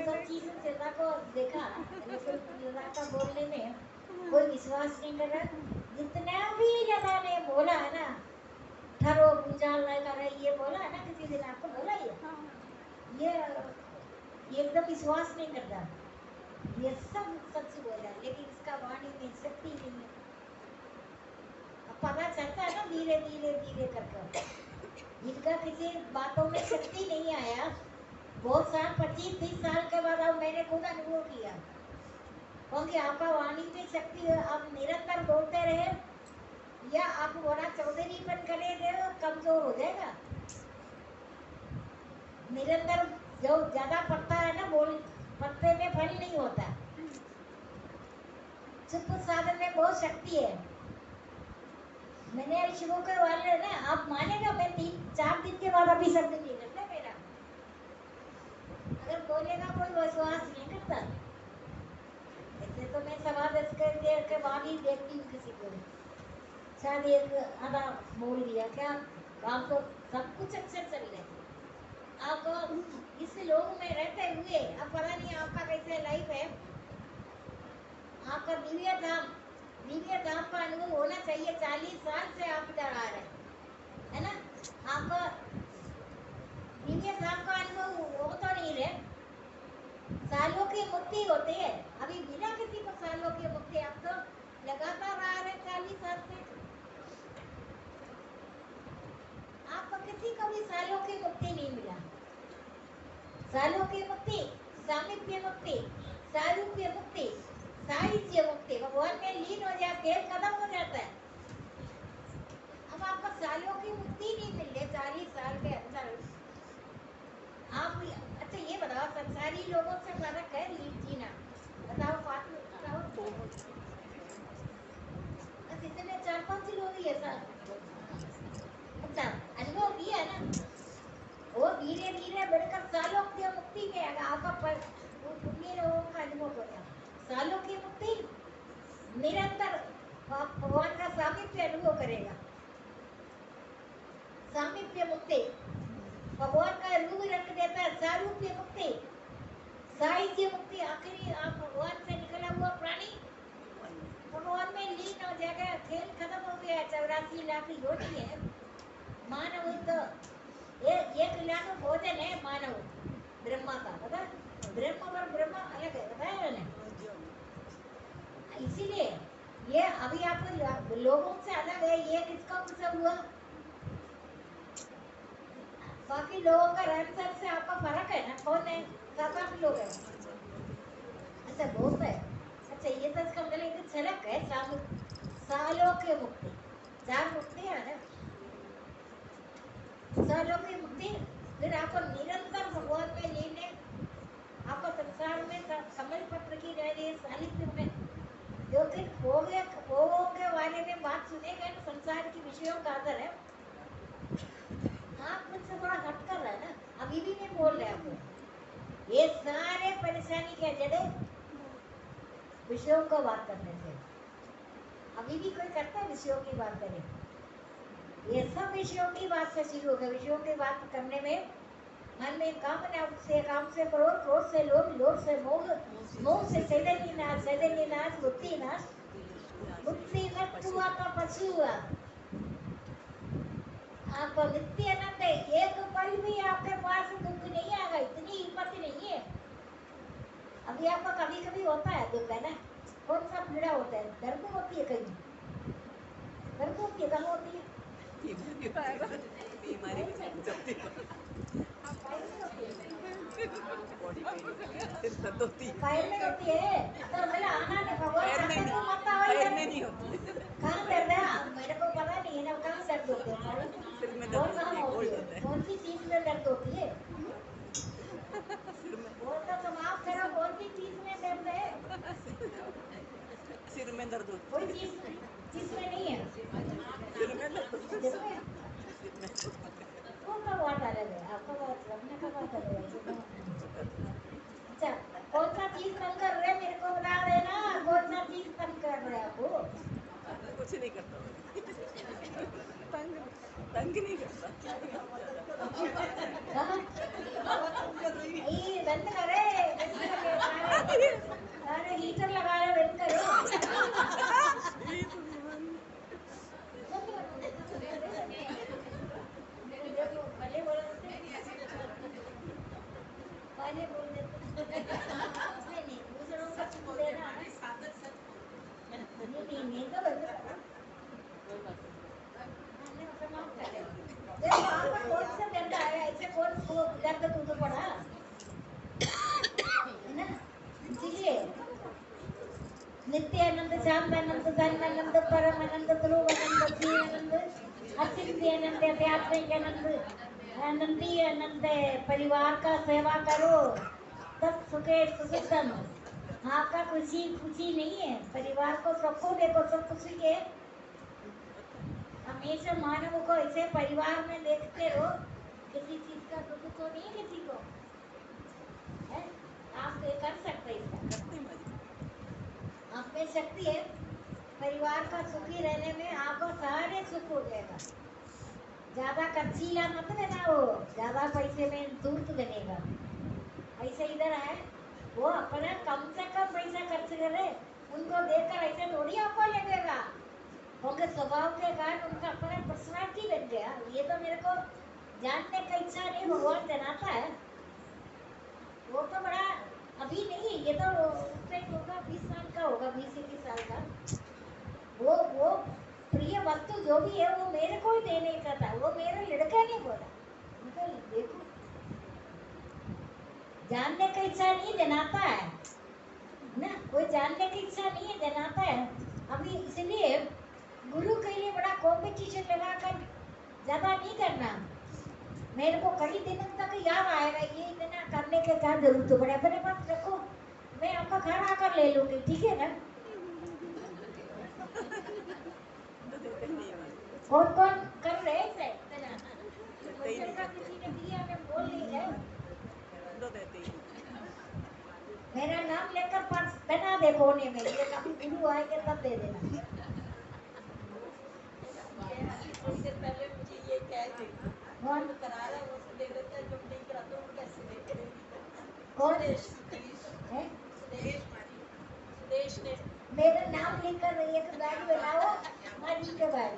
सब चीजें चिल्ला को देखा, लेकिन चिल्ला का बोलने में कोई विश्वास नहीं कर रहा। जितना भी ज्यादा ने बोला है ना, ठहरो पूजा नहीं कर रही, ये बोला है ना किसी दिन आपको बोला ये एकदम विश्वास नहीं करता। ये सब सच बोला, लेकिन इसका वाणी में शक्ति नहीं है। अब पता चलता है ना धीरे धीरे धीरे करके, जिनका किसी बातों में शक्ति नहीं आया, बहुत साल 25-30 साल के बाद अब मैंने खुद अनुभव किया, क्योंकि आपका वाणी में शक्ति है। आप निरंतर बोलते रहे या आप बड़ा चौधरीपन करे रहे, कमजोर हो जाएगा। निरंतर जो ज्यादा पड़ता है ना, बोल पत्ते में फल नहीं होता। चुप साधन में बहुत शक्ति है। मैंने शुरू के वाले ना, आप मानेगा मैं 3-4 दिन के बाद अभी शब्द नहीं करता मेरा, अगर बोलेगा कोई विश्वास नहीं करता। ऐसे तो मैं सवा 10 के बाद ही देखती हूँ किसी को, शायद एक आधा बोल दिया क्या, काम तो सब कुछ अच्छा चल रहा है। आप इस लोग में रहते हुए अब पता नहीं आपका कैसे लाइफ है, आपका दिव्य धाम का अनुभव होना चाहिए। 40 साल से आप इधर आ रहे हैं, है ना, आपका दिव्य धाम का अनुभव हो तो नहीं रहे। सालों की मुक्ति होती है, अभी बिना किसी को सालों की मुक्ति, आप तो लगातार आ रहे 40 साल से, आपको किसी को भी सालों की मुक्ति नहीं मिला। सालों की मुक्ति, सामीप्य मुक्ति, सारूप्य मुक्ति, साहित्य मुक्ति, भगवान में लीन हो जाते हैं, खत्म हो जाता है। अब आपको सालों की मुक्ति नहीं मिल रही 40 साल के अंदर। आप अच्छा ये बताओ, संसारी लोगों से फर्क है जीना, बताओ फातू बताओ। इतने 4-5 लोग ही ऐसा अच्छा अनुभव किया ना, वो धीरे धीरे बढ़कर सालों की मुक्ति में आएगा। आपका पुण्य लोगों का अनुभव होगा, सालों की मुक्ति, निरंतर भगवान का सामिप्य अनुभव करेगा। सामीप्य मुक्ति, भगवान का रूप रख देता है सारूप्य मुक्ति, साहित्य मुक्ति, आखिरी आप भगवान से निकला हुआ प्राणी भगवान में लीन हो जाएगा, खेल खत्म हो गया, 84 लाख योनि है मानव, तो ये 1 लाख भोजन है मानव ब्रह्मा का, पता ब्रह्म और ब्रह्मा अलग है, बताया ना। इसीलिए ये अभी आप लोगों से अलग है, ये किसका उत्सव हुआ, बाकी लोगों का रहन सहन से आपका फर्क है ना, कौन है, 7-8 लोग हैं, अच्छा बहुत है, अच्छा ये तो इसका मतलब एक झलक है सालों के मुक्ति, 4 मुक्ति है ना, सालों की मुक्ति, फिर आपको निरंतर भगवान में लीन है, आपको संसार में कमल पत्र की रह रही है सानिध्य में, जो दिन होगे वाले में बात सुनेगा ना, संसार की विषयों का आदर है, आप मुझसे थोड़ा हट कर रहा है ना, अभी भी नहीं बोल रहे आपको, ये सारे परेशानी के जड़े विषयों को बात करने से, अभी भी कोई करता है विषयों की बात करें, ये सब विषयों की बात से शुरू होगा, विषयों की बात करने में मन में कामना से, काम से क्रोध, क्रोध से लोभ, लोभ से मोह, मोह से चैतन्य नाश, बुद्धि नाश, बुद्धि नष्ट हुआ तो पशु हुआ, आपको नित्य आनंद है, एक पल भी आपके पास दुख नहीं आएगा, इतनी हिम्मत नहीं है, अभी आपको कभी कभी होता है दुख, है ना, कौन सा पीड़ा होता है, दर्द होती है, कहीं दर्द होती है, कहाँ होती है, बीमारी भी नहीं सकती, बॉडी पेन दर्द होती है, पैर में होती है, तो मेरा आना नहीं, भगवान चाहते तो मत आओ पैर इधर, में नहीं होती, कहाँ दर्द है, मेरे को पता नहीं है ना, कहाँ दर्द होते हैं, सिर में कौन दर्द कहाँ होती है, होती कोल्ड है, होता है, कौन सी चीज में दर्द होती है, सिर में, वो तो समाप्त करो, कौन सी चीज में दर्द है, सिर में दर्द होती कोई है, चीज में नहीं है, सिर में दर्द होती है, जिसमें सिर में वो का बात अलग है, आपका बात लगने का बात अलग है, अच्छा कौन सा चीज तंग कर रहे हैं मेरे को बता देना, कौन सा चीज तंग कर रहे हैं आपको, कुछ नहीं करता, तंग नहीं करता, ये बंद करे, सारे हीटर लगा रहे, बंद करो, भले बोल देते, नहीं दूसरों का सुख देना, नहीं तो बंद करो, देखो आपका कौन सा दर्द आया, ऐसे कौन वो दर्द तुझे पड़ा है ना, इसीलिए नित्य आनंद, शांत आनंद, धन आनंद, परम आनंद, ध्रुव आनंद, श्री आनंद, अचिंत्य आनंद, आध्यात्मिक आनंद, आनंदी आनंद, परिवार का सेवा करो तब सुखे सुखम, आपका खुशी खुशी नहीं है, परिवार को सबको देखो, सब खुशी के, हमेशा मानव को ऐसे परिवार में देखते रहो, किसी चीज का दुख तो नहीं है किसी को, है? आप ये कर सकते इसका, आप में शक्ति है, परिवार का सुखी रहने में आपको सारे सुख हो जाएगा, ज्यादा खर्चीला मत लेना, वो ज्यादा पैसे में धूर्त बनेगा, ऐसे इधर है वो अपना कम से कम पैसा खर्च करे, उनको देखकर ऐसे थोड़ी आपको लगेगा, उनके स्वभाव के कारण उनका अपना पर्सनालिटी बन गया, ये तो मेरे को जानने का इच्छा नहीं, भगवान जनाता है, वो तो बड़ा अभी नहीं, ये तो उस टाइम होगा 20 साल का होगा, 20-21 साल का, वो प्रिय वस्तु जो भी है वो मेरे को ही देने का था, वो मेरा लड़का नहीं बोला, उनका देखो जानने का इच्छा नहीं, जनाता है ना, कोई जानने की इच्छा नहीं है, जनाता है, अभी इसलिए गुरु के लिए बड़ा कंपटीशन लगाकर ज्यादा नहीं करना, मेरे को कई दिनों तक याद आएगा, ये इतना करने के क्या जरूरत पड़े, अपने पास रखो, मैं आपका घर आकर ले लूंगी, ठीक है ना, कौन कौन कर रहे हैं किसी ने दिया, मैं बोल नहीं रहे, मेरा नाम लेकर पर्स बना दे कोने में, ये कभी गुरु आएंगे तब दे देना, थोड़ी देर पहले मुझे ये कह रही थी कौन करा रहा है वो से दे देता है, जो नहीं कराता वो कैसे देंगे? कौन सुदेश है? सुदेश ने मेरा नाम लिख कर एक बैग बनाओ, मारी के बैग